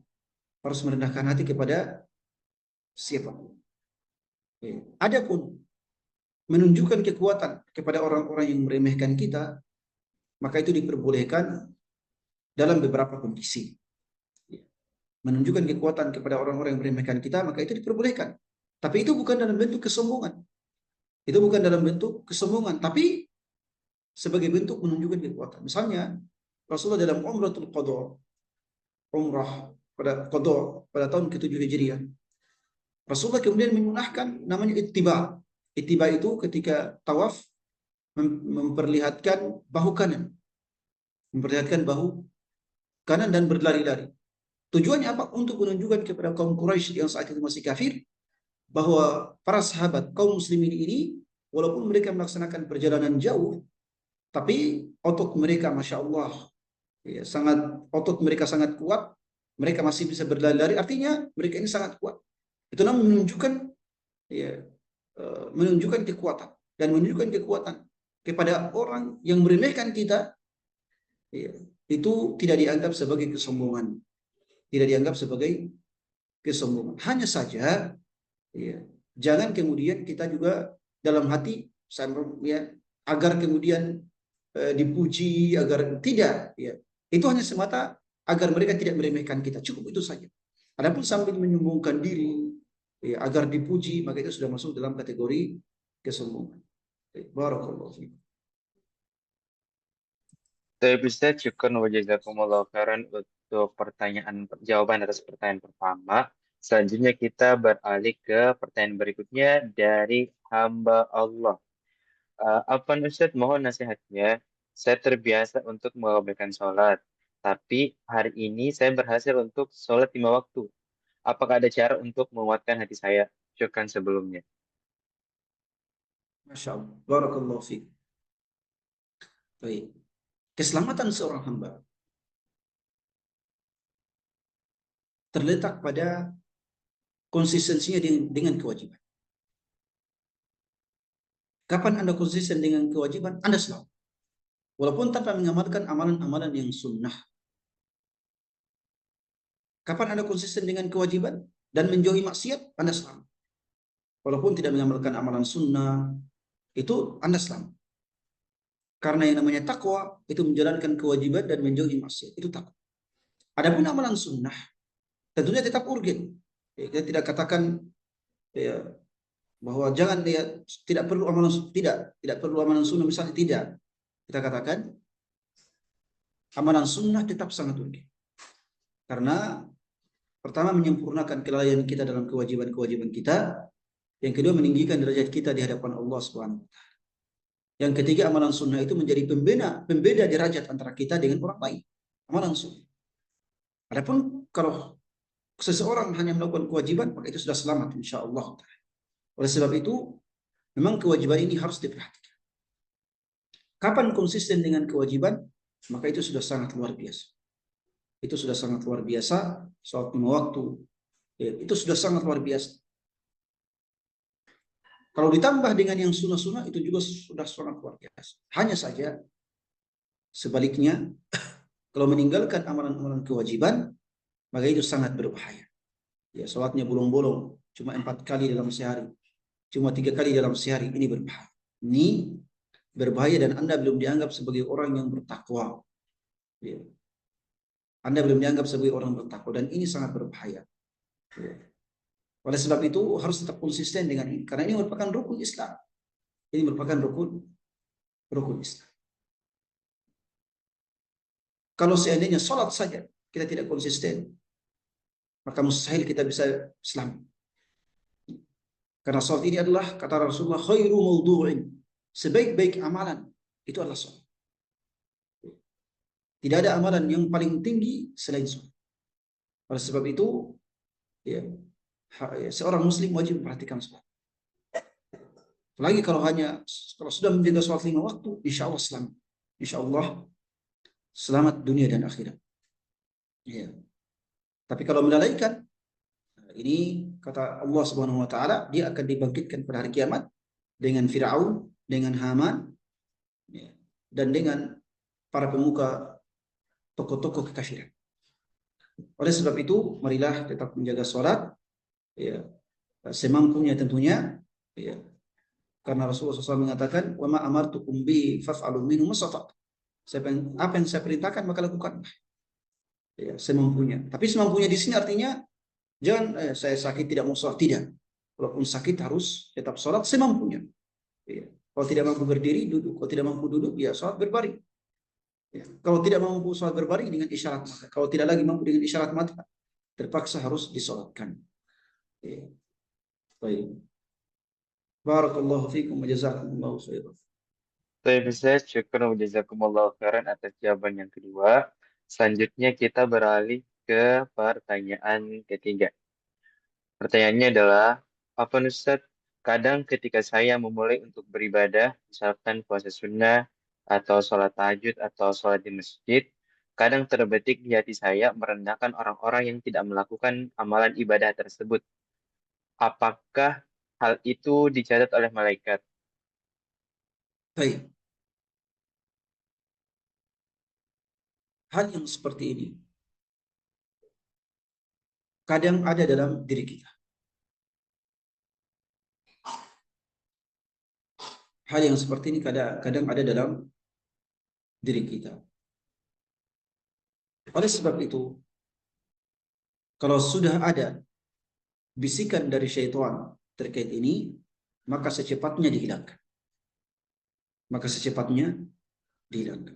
Harus merendahkan hati kepada siapapun. Adapun menunjukkan kekuatan kepada orang-orang yang meremehkan kita, maka itu diperbolehkan dalam beberapa kondisi. Menunjukkan kekuatan kepada orang-orang yang meremehkan kita, maka itu diperbolehkan. Tapi itu bukan dalam bentuk kesombongan. Itu bukan dalam bentuk kesombongan, tapi sebagai bentuk menunjukkan kekuatan. Misalnya, Rasulullah dalam Umratul Qadha, umrah pada tahun ke-7 Hijriah, Rasulullah kemudian menyunahkan namanya ittiba. Ittiba itu ketika tawaf memperlihatkan bahu kanan. Memperlihatkan bahu kanan dan berlari-lari. Tujuannya apa? Untuk menunjukkan kepada kaum Quraisy yang saat itu masih kafir, bahwa para sahabat kaum muslimin ini, walaupun mereka melaksanakan perjalanan jauh, tapi otot mereka Masya Allah, ya, otot mereka sangat kuat, mereka masih bisa berlari-lari, artinya mereka ini sangat kuat. Itu namanya menunjukkan, ya, menunjukkan kekuatan dan menunjukkan kekuatan kepada orang yang meremehkan kita, ya, itu tidak dianggap sebagai kesombongan, tidak dianggap sebagai kesombongan. Hanya saja, ya, jangan kemudian kita juga dalam hati ya, agar kemudian dipuji, agar tidak, ya. Itu hanya semata agar mereka tidak meremehkan kita. Cukup itu saja. Adapun sambil menyombongkan diri, ya, agar dipuji, maka itu sudah masuk dalam kategori kesombongan. Barakallahu fiikum. Saya bisa syukur wa jazakumullah khairan untuk jawaban atas pertanyaan pertama. Selanjutnya kita beralih ke pertanyaan berikutnya dari hamba Allah. Afwan Ustadz, mohon nasihatnya. Saya terbiasa untuk mengabaikan sholat, tapi hari ini saya berhasil untuk sholat 5 waktu. Apakah ada cara untuk menguatkan hati saya? Syukran sebelumnya. Masya Allah. Barakallahu fiikum. Baik. Keselamatan seorang hamba terletak pada konsistensinya dengan kewajiban. Kapan Anda konsisten dengan kewajiban? Anda selamat. Walaupun tanpa mengamalkan amalan-amalan yang sunnah. Kapan Anda konsisten dengan kewajiban dan menjauhi maksiat? Anda selamat. Walaupun tidak mengamalkan amalan sunnah, itu Anda selamat. Karena yang namanya takwa itu menjalankan kewajiban dan menjauhi maksiat. Itu takwa. Adapun amalan sunnah, tentunya tetap urgen. Ya, kita tidak katakan, ya, bahwa jangan, ya, tidak perlu amalan, tidak perlu amalan sunnah misalnya, tidak. Kita katakan amalan sunnah tetap sangat urgen. Karena pertama menyempurnakan kelalaian kita dalam kewajiban-kewajiban kita, yang kedua meninggikan derajat kita di hadapan Allah Subhanahu wa taala. Yang ketiga, amalan sunnah itu menjadi pembeda derajat antara kita dengan orang lain. Amalan sunnah. Adapun kalau seseorang hanya melakukan kewajiban, maka itu sudah selamat insyaallah. Oleh sebab itu, memang kewajiban ini harus diperhatikan. Kapan konsisten dengan kewajiban, maka itu sudah sangat luar biasa. Itu sudah sangat luar biasa. Sholat 5 waktu, ya, itu sudah sangat luar biasa. Kalau ditambah dengan yang sunnah-sunnah, itu juga sudah sangat luar biasa. Hanya saja, sebaliknya, kalau meninggalkan amalan-amalan kewajiban, maka itu sangat berbahaya. Ya, sholatnya bolong-bolong, cuma 4 kali dalam sehari, cuma 3 kali dalam sehari, ini berbahaya. Ini berbahaya dan Anda belum dianggap sebagai orang yang bertakwa. Ya. Anda belum dianggap sebagai orang bertakwa dan ini sangat berbahaya. Ya. Oleh sebab itu harus tetap konsisten dengan ini, karena ini merupakan rukun Islam. Ini merupakan rukun Islam. Kalau seandainya sholat saja kita tidak konsisten, maka mustahil kita bisa selamat. Karena sholat ini adalah, kata Rasulullah, khairu mawdu'in, sebaik-baik amalan itu adalah sholat. Tidak ada amalan yang paling tinggi selain sholat. Oleh sebab itu, ya, seorang muslim wajib memperhatikan sholat. Apalagi kalau sudah menjaga sholat 5 waktu, insya Allah selamat. Insya Allah selamat dunia dan akhirat. Ya. Tapi kalau melalaikan, ini kata Allah Subhanahu wa taala, dia akan dibangkitkan pada hari kiamat dengan Firaun, dengan Haman, ya, dan dengan para pemuka tokoh-tokoh kekafiran. Oleh sebab itu, marilah tetap menjaga sholat, ya, semampunya tentunya, ya. Karena Rasulullah SAW mengatakan, "Wa ma amartukum bi faf'alu minhu mastata'tum." Apa yang saya perintahkan maka lakukan. Ya, semampunya. Tapi semampunya di sini artinya jangan saya sakit tidak mau sholat, tidak. Walaupun sakit harus tetap sholat semampunya. Ya. Kalau tidak mampu berdiri, duduk. Kalau tidak mampu duduk, ya sholat berbaring. Ya. Kalau tidak mampu sholat berbaring, dengan isyarat mata. Kalau tidak lagi mampu dengan isyarat mata, terpaksa harus disolatkan. Ya. Baik. Barakallahu fiikum wa jazakumullahu khairan. Saya bisa syukur wa jazakumullah khairan atas jawaban yang kedua. Selanjutnya kita beralih ke pertanyaan ketiga. Pertanyaannya adalah, apa Ustaz, kadang ketika saya memulai untuk beribadah, misalkan puasa sunnah, atau sholat tahajud, atau sholat di masjid, kadang terbetik di hati saya merendahkan orang-orang yang tidak melakukan amalan ibadah tersebut. Apakah hal itu dicatat oleh malaikat. Baik, hal yang seperti ini kadang ada dalam diri kita. Hal yang seperti ini kadang ada dalam diri kita. Oleh sebab itu, kalau sudah ada bisikan dari syaitan terkait ini, maka secepatnya dihilangkan. Maka secepatnya dihilangkan.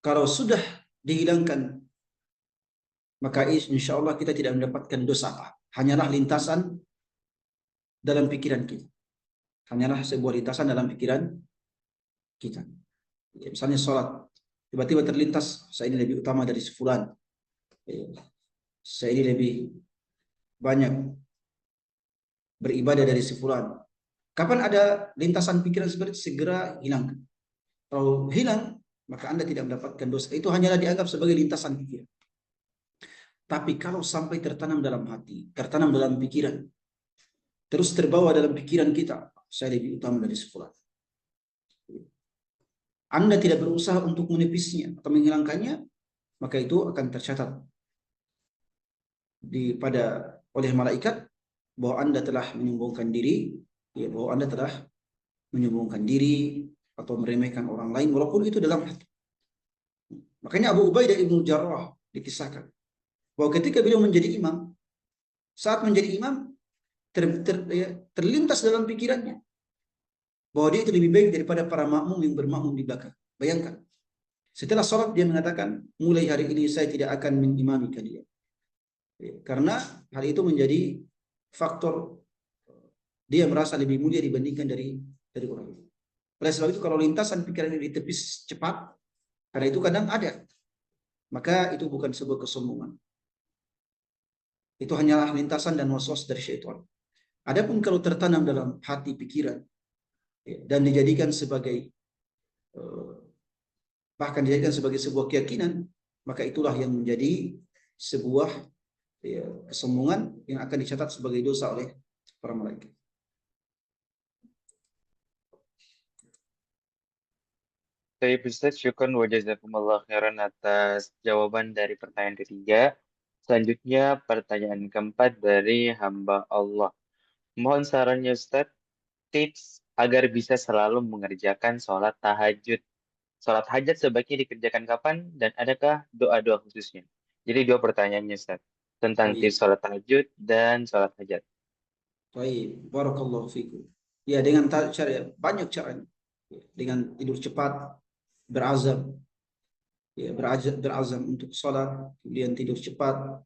Kalau sudah dihilangkan, maka insya Allah kita tidak mendapatkan dosa apa. Hanyalah lintasan dalam pikiran kita. Hanyalah sebuah lintasan dalam pikiran kita. Ya, misalnya sholat, tiba-tiba terlintas, saya ini lebih utama dari sefulan. Ya, saya ini lebih banyak beribadah dari sefulan. Kapan ada lintasan pikiran seperti itu, segera hilangkan. Kalau hilang, maka Anda tidak mendapatkan dosa. Itu hanyalah dianggap sebagai lintasan pikiran. Tapi kalau sampai tertanam dalam hati, tertanam dalam pikiran, terus terbawa dalam pikiran kita, saya lebih utama dari sefulan. Anda tidak berusaha untuk menipisnya atau menghilangkannya, maka itu akan tercatat oleh malaikat bahwa Anda telah menyombongkan diri, ya, bahwa Anda telah menyombongkan diri atau meremehkan orang lain, walaupun itu dalam hati. Makanya Abu Ubaidah ibnu Jarrah dikisahkan bahwa ketika beliau menjadi imam, saat menjadi imam terlintas dalam pikirannya bahwa dia itu lebih baik daripada para makmum yang bermakmum di belakang. Bayangkan, setelah sholat dia mengatakan, mulai hari ini saya tidak akan mengimami kalian. Karena hal itu menjadi faktor dia merasa lebih mulia dibandingkan dari orang lain. Oleh sebab itu, kalau lintasan pikiran ini ditepis cepat, karena itu kadang ada, maka itu bukan sebuah kesombongan. Itu hanyalah lintasan dan waswas dari syaitan. Adapun kalau tertanam dalam hati pikiran dan dijadikan sebagai bahkan dijadikan sebagai sebuah keyakinan, maka itulah yang menjadi sebuah kesombongan yang akan dicatat sebagai dosa oleh para malaikat. Baik, Ustaz, syukran wa jazakumullah khairan atas jawaban dari pertanyaan ketiga. Selanjutnya, pertanyaan keempat dari hamba Allah. Mohon sarannya, Ustaz, tips agar bisa selalu mengerjakan sholat tahajud. Sholat hajat sebaiknya dikerjakan kapan dan adakah doa-doa khususnya? Jadi dua pertanyaannya, Ustaz. Tentang tips Baik, sholat tahajud dan sholat hajat. baik, barakallahu fikum. Ya, dengan cara banyak caranya. Dengan tidur cepat, berazam, ya, berazam untuk sholat, kemudian tidur cepat,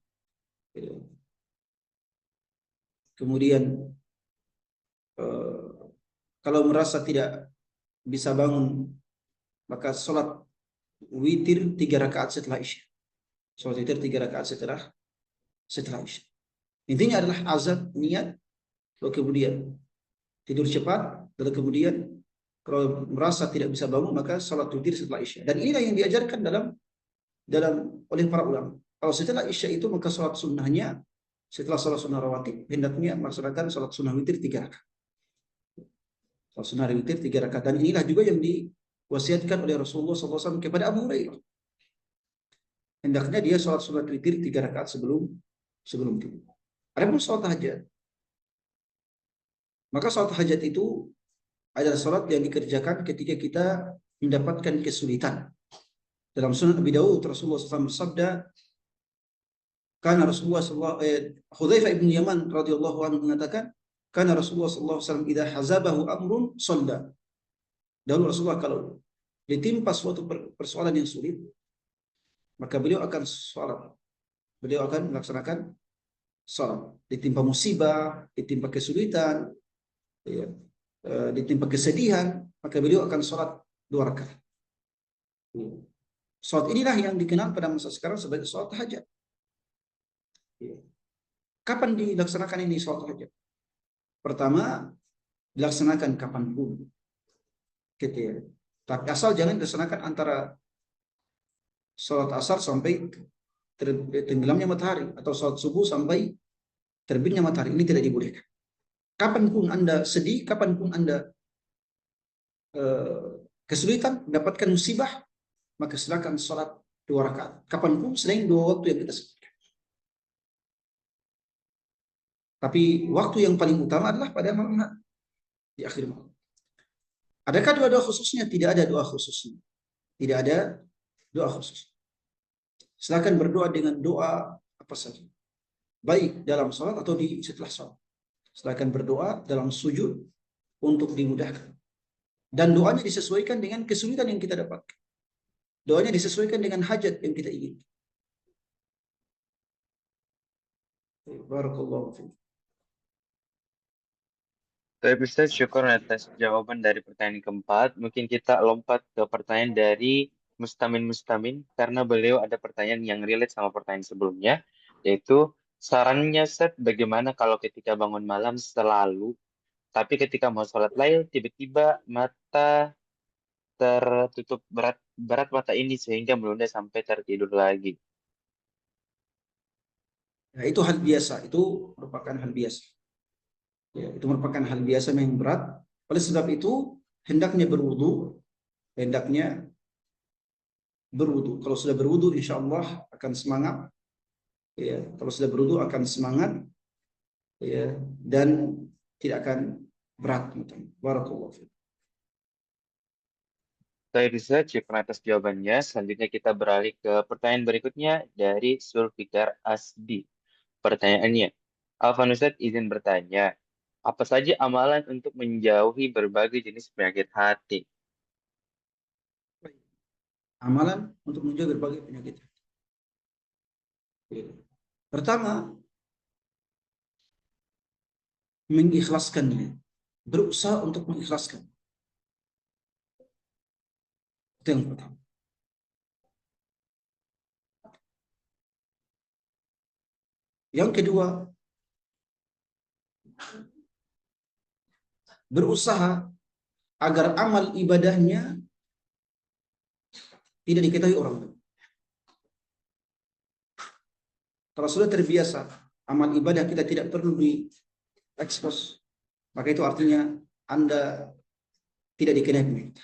ya. Kemudian kalau merasa tidak bisa bangun, maka sholat witir 3 rakaat setelah isya. Sholat witir 3 rakaat setelah isya. Intinya adalah azab, niat, lalu kemudian tidur cepat, lalu kemudian kalau merasa tidak bisa bangun, maka sholat witir setelah isya. Dan inilah yang diajarkan oleh para ulama. Kalau setelah isya itu, maka sholat sunnahnya setelah sholat sunnah rawatib hendaknya melaksanakan sholat sunnah witir 3 rakaat. Sholat sunnah witir 3 rakaat. Dan inilah juga yang diwasiatkan oleh Rasulullah SAW kepada Abu Hurairah. Hendaknya dia sholat sunnah witir 3 rakaat sebelum tidur. Adapun sholat hajat, maka sholat hajat itu adalah sholat yang dikerjakan ketika kita mendapatkan kesulitan. Dalam Sunan Abi Dawud, Rasulullah SAW bersabda, karena Hudzaifah ibn Yaman radhiyallahu anhu mengatakan, karena Rasulullah SAW idza hazabahu amrun shalla. Dahulu Rasulullah kalau ditimpa suatu persoalan yang sulit, maka beliau akan sholat. Beliau akan melaksanakan sholat. Ditimpa musibah, ditimpa kesulitan, ya, ditimpa kesedihan, maka beliau akan sholat 2 rakaat. Sholat inilah yang dikenal pada masa sekarang sebagai sholat hajat. Kapan dilaksanakan ini sholat hajat? Pertama, dilaksanakan kapanpun. Gitu. Tapi asal jangan dilaksanakan antara sholat asar sampai tenggelamnya matahari, atau sholat subuh sampai terbitnya matahari. Ini tidak dibolehkan. Kapanpun Anda sedih, kapanpun Anda kesulitan, mendapatkan musibah, maka silakan sholat 2 rakaat. Kapanpun selain 2 waktu yang kita sebutkan. Tapi waktu yang paling utama adalah pada malam hari, di akhir malam. Adakah doa-doa khususnya? Tidak ada doa khususnya. Tidak ada doa khusus. Silakan berdoa dengan doa apa saja. Baik dalam sholat atau setelah sholat. Silakan berdoa dalam sujud untuk dimudahkan. Dan doanya disesuaikan dengan kesulitan yang kita dapatkan. Doanya disesuaikan dengan hajat yang kita ingin. Barakallahu fiik. Baik Ustaz, syukur atas jawaban dari pertanyaan keempat. Mungkin kita lompat ke pertanyaan dari Mustamin Mustamin, karena beliau ada pertanyaan yang relate sama pertanyaan sebelumnya, yaitu sarannya Ustaz, bagaimana kalau ketika bangun malam selalu, tapi ketika mau sholat lail, tiba-tiba mata tertutup berat berat mata ini sehingga menunda sampai tertidur lagi. Nah, itu hal biasa, itu merupakan hal biasa. Ya, itu merupakan hal biasa yang berat. Oleh sebab itu, hendaknya berwudu, hendaknya berwudu. Kalau sudah berwudu, insya Allah akan semangat. Ya, kalau sudah berwudu akan semangat, ya, dan tidak akan berat. Barakallahu fiik. Saya Rizal, syukur atas jawabannya. Selanjutnya kita beralih ke pertanyaan berikutnya dari Zulfikar Asdi. Pertanyaannya, Alvan Ustadz izin bertanya, apa saja amalan untuk menjauhi berbagai jenis penyakit hati? Amalan untuk menjaga berbagai penyakit. Ya. Pertama, mengikhlaskannya. Berusaha untuk mengikhlaskan. Itu yang pertama. Yang kedua, berusaha agar amal ibadahnya tidak diketahui orang lain. Kalau sudah terbiasa amal ibadah kita tidak perlu diekspos, maka itu artinya Anda tidak dikenai penyakit.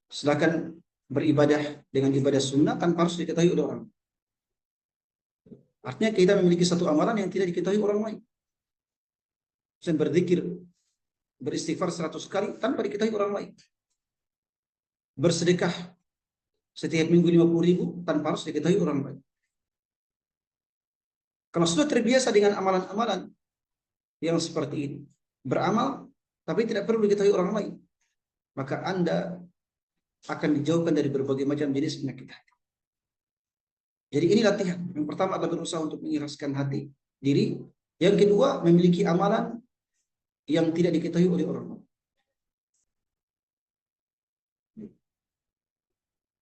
Silakan beribadah dengan ibadah sunnah tanpa harus diketahui oleh orang. Artinya kita memiliki satu amalan yang tidak diketahui orang lain. Saya berzikir, beristighfar 100 kali tanpa diketahui orang lain. Bersedekah setiap minggu 50.000 tanpa harus diketahui orang lain. Kalau sudah terbiasa dengan amalan-amalan yang seperti ini, beramal tapi tidak perlu diketahui orang lain, maka Anda akan dijauhkan dari berbagai macam jenis penyakit hati. Jadi ini latihan. Yang pertama adalah berusaha untuk mengikhlaskan hati diri. Yang kedua, memiliki amalan yang tidak diketahui oleh orang lain.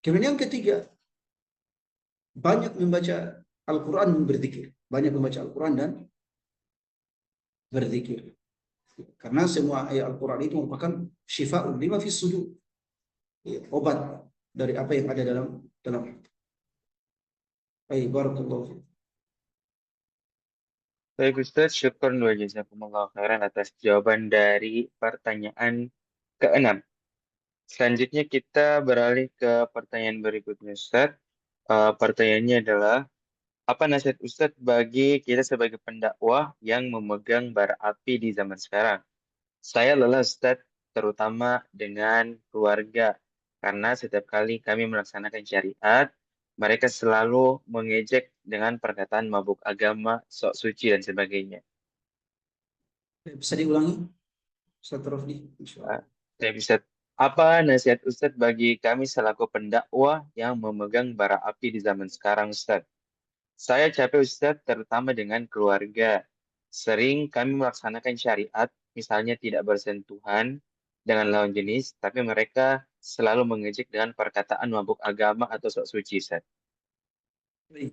Kemudian yang ketiga, banyak membaca Al-Quran dan berzikir. Banyak membaca Al-Quran dan berzikir. Karena semua ayat Al-Quran itu merupakan syifa'un lima fis sudur. Obat dari apa yang ada dalam hati. Baik, barakallahu. Baik Ustaz, syukur wa jazakumullah khairan atas jawaban dari pertanyaan keenam. Selanjutnya kita beralih ke pertanyaan berikutnya Ustaz. Pertanyaannya adalah, apa nasihat Ustadz bagi kita sebagai pendakwah yang memegang bara api di zaman sekarang? Saya lelah Ustadz, terutama dengan keluarga, karena setiap kali kami melaksanakan syariat, mereka selalu mengejek dengan perkataan mabuk agama, sok suci, dan sebagainya. Bisa diulangi? Ustaz Rafli, Ah, insyaallah. Saya bisa, apa nasihat Ustadz bagi kami selaku pendakwah yang memegang bara api di zaman sekarang Ustadz? Saya capek Ustadz, terutama dengan keluarga. Sering kami melaksanakan syariat, misalnya tidak bersentuhan dengan lawan jenis, tapi mereka selalu mengejek dengan perkataan mabuk agama atau sok suci, Ustadz. Baik.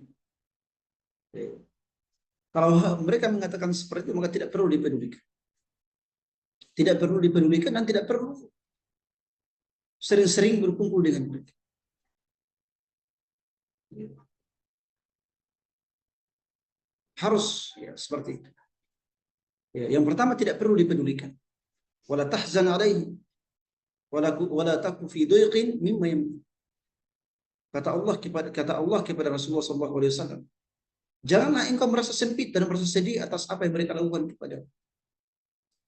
Kalau mereka mengatakan seperti itu, maka tidak perlu dipedulikan. Tidak perlu dipedulikan dan tidak perlu sering-sering berkumpul dengan mereka. Harus ya, seperti itu. Ya, yang pertama tidak perlu dipedulikan. Wala tahzan alaihi wala taku fi dhiqin mimma yamlik. Kata Allah kepada Rasulullah SAW, janganlah engkau merasa sempit dan merasa sedih atas apa yang mereka lakukan kepada.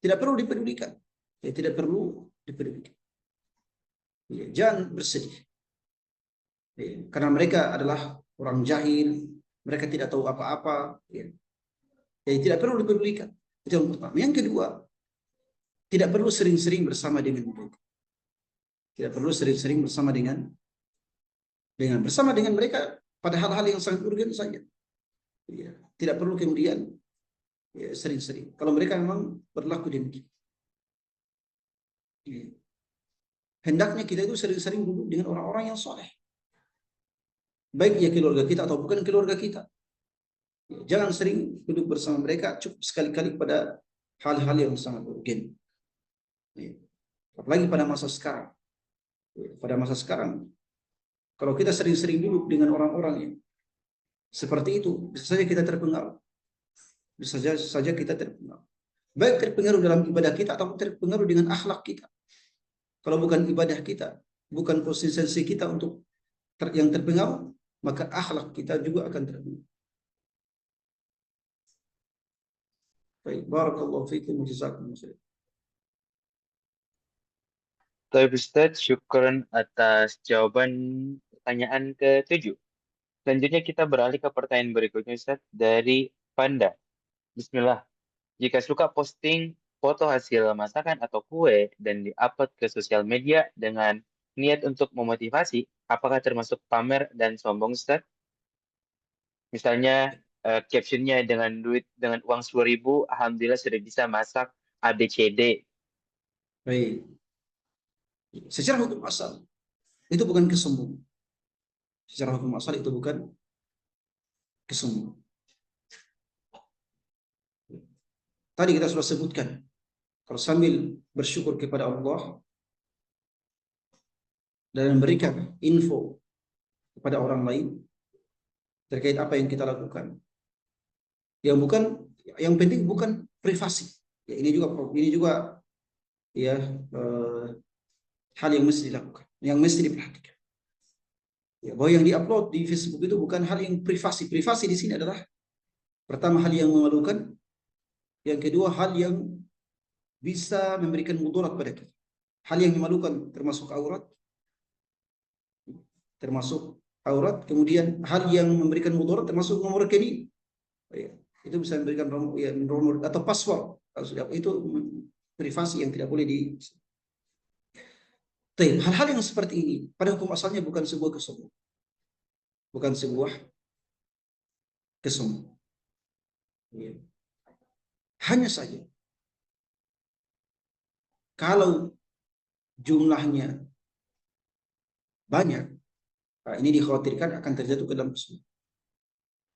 Tidak perlu dipedulikan. Ya, tidak perlu dipedulikan. Ya, jangan bersedih. Ya, karena mereka adalah orang jahil, mereka tidak tahu apa-apa. Ya. Jadi tidak perlu dipedulikan. Itu yang pertama. Yang kedua, tidak perlu sering-sering bersama dengan mereka. Tidak perlu sering-sering bersama dengan mereka pada hal-hal yang sangat urgen saja. Ya. Tidak perlu kemudian ya, sering-sering. Kalau mereka memang berlaku demikian. Ya. Hendaknya kita itu sering-sering duduk dengan orang-orang yang soleh. Baik ya keluarga kita atau bukan keluarga kita. Ya. Jangan sering duduk bersama mereka, cukup sekali-kali pada hal-hal yang sangat urgen. Ya. Apalagi pada masa sekarang. Ya. Pada masa sekarang, kalau kita sering-sering duduk dengan orang-orang yang seperti itu, bisa saja kita terpengaruh. Bisa saja kita terpengaruh. Baik terpengaruh dalam ibadah kita atau terpengaruh dengan akhlak kita. Kalau bukan ibadah kita, bukan konsistensi kita untuk yang terpengaruh, maka akhlak kita juga akan terpengaruh. Baik, barakallahu fiikum wa jazakumullahu khairan. Baik Ustadz, syukran atas jawaban pertanyaan ke-7. Selanjutnya kita beralih ke pertanyaan berikutnya Ustadz dari Panda. Bismillah. Jika suka posting foto hasil masakan atau kue dan diupload ke sosial media dengan niat untuk memotivasi, apakah termasuk pamer dan sombong Ustadz? Misalnya captionnya dengan uang 10.000, alhamdulillah sudah bisa masak ABCD. Baik. Secara hukum asal itu bukan kesombongan. Secara hukum asal itu bukan kesombongan. Tadi kita sudah sebutkan, kalau sambil bersyukur kepada Allah dan memberikan info kepada orang lain terkait apa yang kita lakukan, yang penting bukan privasi. Ya, ini juga ya hal yang mesti dilakukan, yang mesti diperhatikan. Ya, bahwa yang diupload di Facebook itu bukan hal yang privasi. Privasi di sini adalah pertama hal yang memalukan, yang kedua hal yang bisa memberikan mudarat pada kita. Hal yang memalukan termasuk aurat, kemudian hal yang memberikan mudarat termasuk nomor rekening. Ya, itu bisa memberikan nomor atau password. Itu privasi yang tidak boleh di. Hal-hal yang seperti ini pada hukum asalnya bukan sebuah kesombongan. Bukan sebuah kesombongan. Ya. Hanya saja kalau jumlahnya banyak, nah ini dikhawatirkan akan terjatuh ke dalam kesombongan.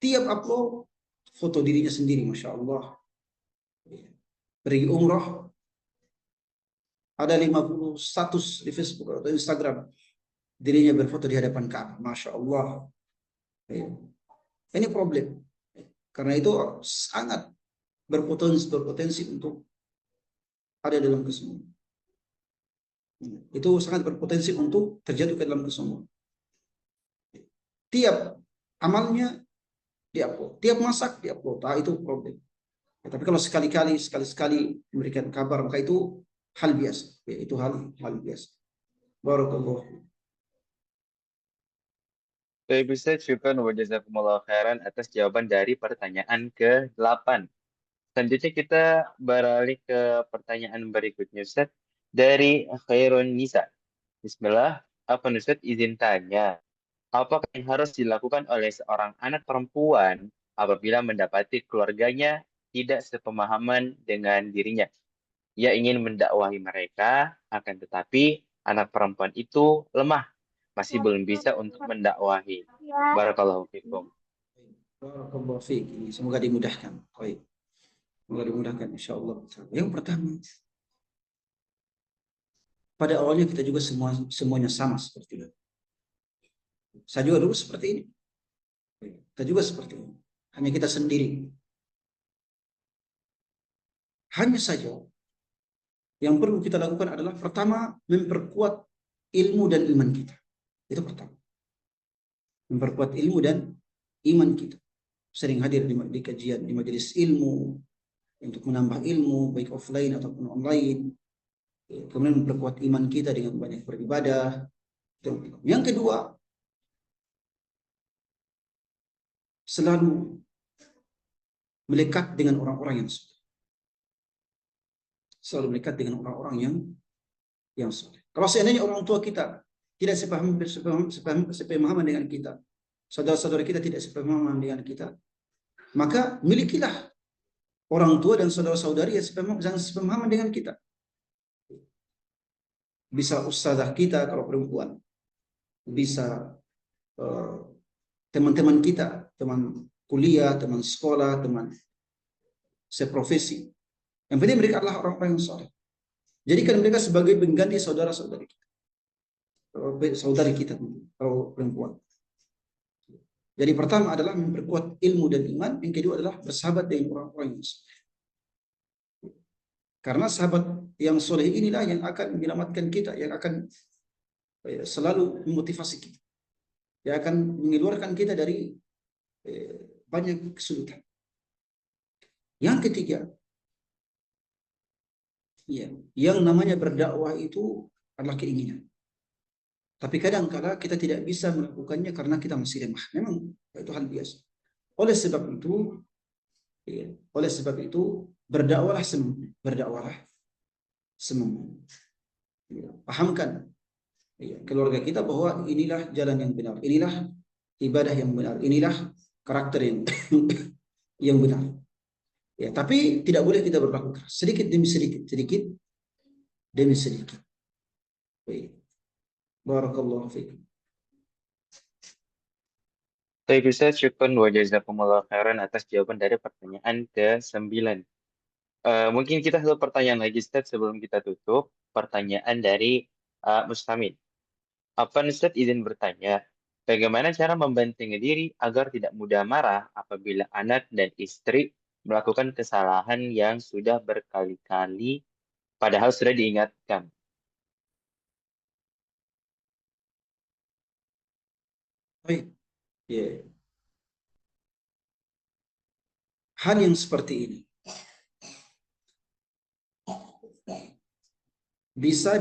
Tiap upload foto dirinya sendiri, Masya Allah. Pergi umroh, ada 50 status di Facebook atau Instagram. Dirinya berfoto di hadapan Ka'bah. Masya Allah. Ini problem. Karena itu sangat berpotensi untuk ada dalam kesombongan. Itu sangat berpotensi untuk terjatuh ke dalam kesombongan. Tiap amalnya diupload, tiap masak diupload. Nah, itu problem. Ya, tapi kalau sekali-sekali memberikan kabar, maka itu hal biasa. Ya, itu hal biasa. Barakallahu. Baik Ustadz, syukran wa jazakumullah khairan atas jawaban dari pertanyaan ke-8. Selanjutnya kita beralih ke pertanyaan berikutnya Ustadz dari Khairun Nisa. Bismillah, apa Ustadz izin tanya, apakah yang harus dilakukan oleh seorang anak perempuan apabila mendapati keluarganya tidak sepemahaman dengan dirinya? Ia ingin mendakwahi mereka, akan tetapi anak perempuan itu lemah, masih belum bisa untuk mendakwahi. Barakallahu fikum. Barakallahu fiik. Semoga dimudahkan. Baik. Semoga dimudahkan insyaallah. Yang pertama, pada awalnya kita juga semuanya sama seperti itu. Saya juga dulu seperti ini. Kita juga seperti ini. Hanya kita sendiri Hanya saja yang perlu kita lakukan adalah pertama memperkuat ilmu dan iman kita. Itu pertama. Memperkuat ilmu dan iman kita. Sering hadir di kajian, di majelis ilmu untuk menambah ilmu baik offline ataupun online. Kemudian memperkuat iman kita dengan banyak beribadah. Yang kedua, selalu melekat dengan orang-orang yang soleh. Selalu melekat dengan orang-orang yang soleh. Kalau seandainya orang tua kita tidak sepemahaman dengan kita, saudara-saudara kita tidak sepemahaman dengan kita, maka milikilah orang tua dan saudara-saudari yang sepemahaman dengan kita. Bisa ustazah kita kalau perempuan, bisa teman-teman kita, teman kuliah, teman sekolah, teman seprofesi. Yang penting mereka adalah orang-orang yang soleh. Jadikan mereka sebagai pengganti saudara-saudari kita. Saudari kita, kalau perempuan. Jadi pertama adalah memperkuat ilmu dan iman. Yang kedua adalah bersahabat dengan orang-orang yang soleh. Karena sahabat yang soleh inilah yang akan menyelamatkan kita, yang akan selalu memotivasi kita, yang akan mengeluarkan kita dari banyak kesulitan. Yang ketiga, yang namanya berdakwah itu adalah keinginan. Tapi kadang-kala kita tidak bisa melakukannya karena kita masih lemah. Memang itu hal biasa. Oleh sebab itu berdakwahlah semua, berdakwahlah semua. Pahamkan keluarga kita bahwa inilah jalan yang benar, inilah ibadah yang benar, inilah karakter yang benar. Ya, tapi tidak boleh kita berlaku keras, sedikit demi sedikit, sedikit demi sedikit. Baik. Barakallahu fiikum. Baik Ustaz, syukran wa jazakumullah khairan atas jawaban dari pertanyaan ke-9. Mungkin kita satu pertanyaan lagi Ustaz sebelum kita tutup. Pertanyaan dari Mustamid. Apa Ustaz izin bertanya, bagaimana cara membentengi diri agar tidak mudah marah apabila anak dan istri melakukan kesalahan yang sudah berkali-kali padahal sudah diingatkan? Baik. Ya. Hal yang seperti ini bisa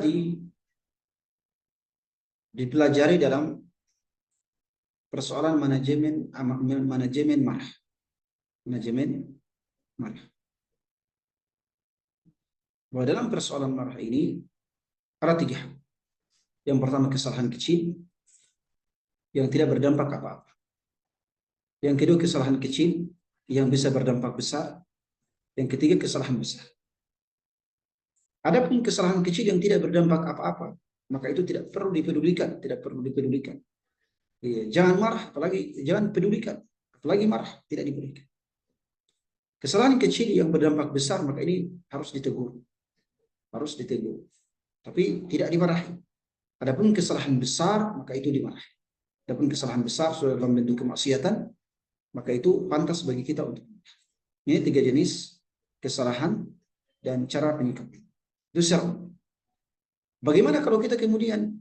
dipelajari dalam persoalan manajemen marah. Manajemen marah. Bahwa dalam persoalan marah ini ada 3 hal. Yang pertama kesalahan kecil yang tidak berdampak apa-apa. Yang kedua kesalahan kecil yang bisa berdampak besar. Yang ketiga kesalahan besar. Adapun kesalahan kecil yang tidak berdampak apa-apa, maka itu tidak perlu dipedulikan, tidak perlu dipedulikan. Jangan marah, apalagi jangan pedulikan, apalagi marah tidak dipedulikan. Kesalahan kecil yang berdampak besar, maka ini harus ditegur, tapi tidak dimarahi. Adapun kesalahan besar, maka itu dimarahi. Adapun kesalahan besar sudah dalam bentuk kemaksiatan, maka itu pantas bagi kita untuk marah. Ini 3 jenis kesalahan dan cara penyikapan. Itu secara umum. Bagaimana kalau kita kemudian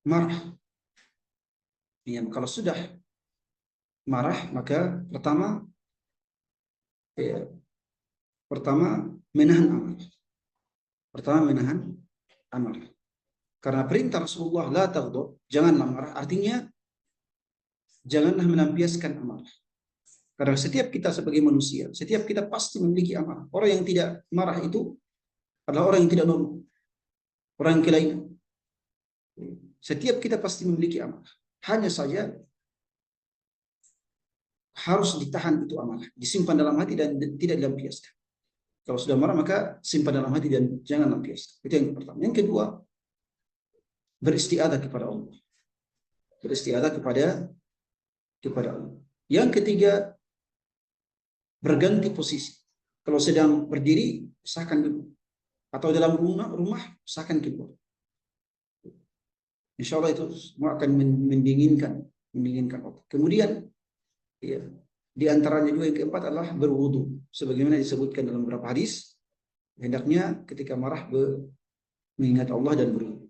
marah? Ya, kalau sudah marah, maka pertama menahan amarah. Karena perintah Rasulullah la taghdab, janganlah marah, artinya janganlah melampiaskan amarah. Karena setiap kita sebagai manusia, setiap kita pasti memiliki amarah. Orang yang tidak marah itu adalah orang yang tidak normal, orang yang kelainan. Setiap kita pasti memiliki amarah. Hanya saja harus ditahan itu amarah, disimpan dalam hati dan tidak dilampiaskan. Kalau sudah marah maka simpan dalam hati dan jangan lampiaskan. Itu yang pertama. Yang kedua, beristiadah kepada Allah. Beristiadah kepada Allah. Yang ketiga, berganti posisi. Kalau sedang berdiri, usahakan duduk. Atau dalam rumah usahakan keluar. Insya Allah itu semua akan mendinginkan otak. Kemudian, Di antaranya juga yang keempat adalah berwudu. Sebagaimana disebutkan dalam beberapa hadis, hendaknya ketika marah mengingat Allah dan berwudu.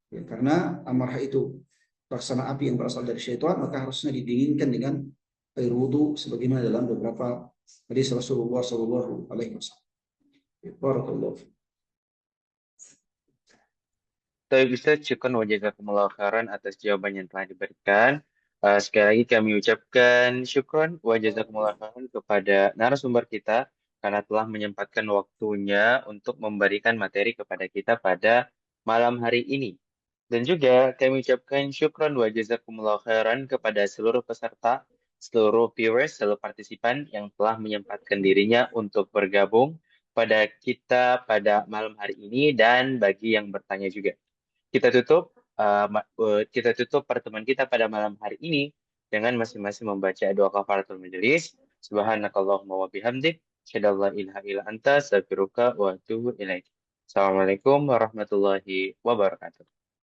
Ya, karena amarah itu laksana api yang berasal dari syaitan, maka harusnya didinginkan dengan air wudu sebagaimana dalam beberapa hadis Rasulullah Shallallahu Alaihi Wasallam. Barakallahu. Tapi Ustaz, syukran wa jazakumullah khairan atas jawaban yang telah diberikan. Sekali lagi kami ucapkan syukran wa jazakumullah khairan kepada narasumber kita karena telah menyempatkan waktunya untuk memberikan materi kepada kita pada malam hari ini. Dan juga kami ucapkan syukran wa jazakumullah khairan kepada seluruh peserta, seluruh viewers, seluruh partisipan yang telah menyempatkan dirinya untuk bergabung pada kita pada malam hari ini dan bagi yang bertanya juga. Kita tutup kita tutup pertemuan kita pada malam hari ini dengan masing-masing membaca doa kafaratul majelis. Subhanakallahumma wa bihamdik, asyhadu an la ilaha illa anta, astaghfiruka wa atubu ilaik. Assalamualaikum warahmatullahi wabarakatuh.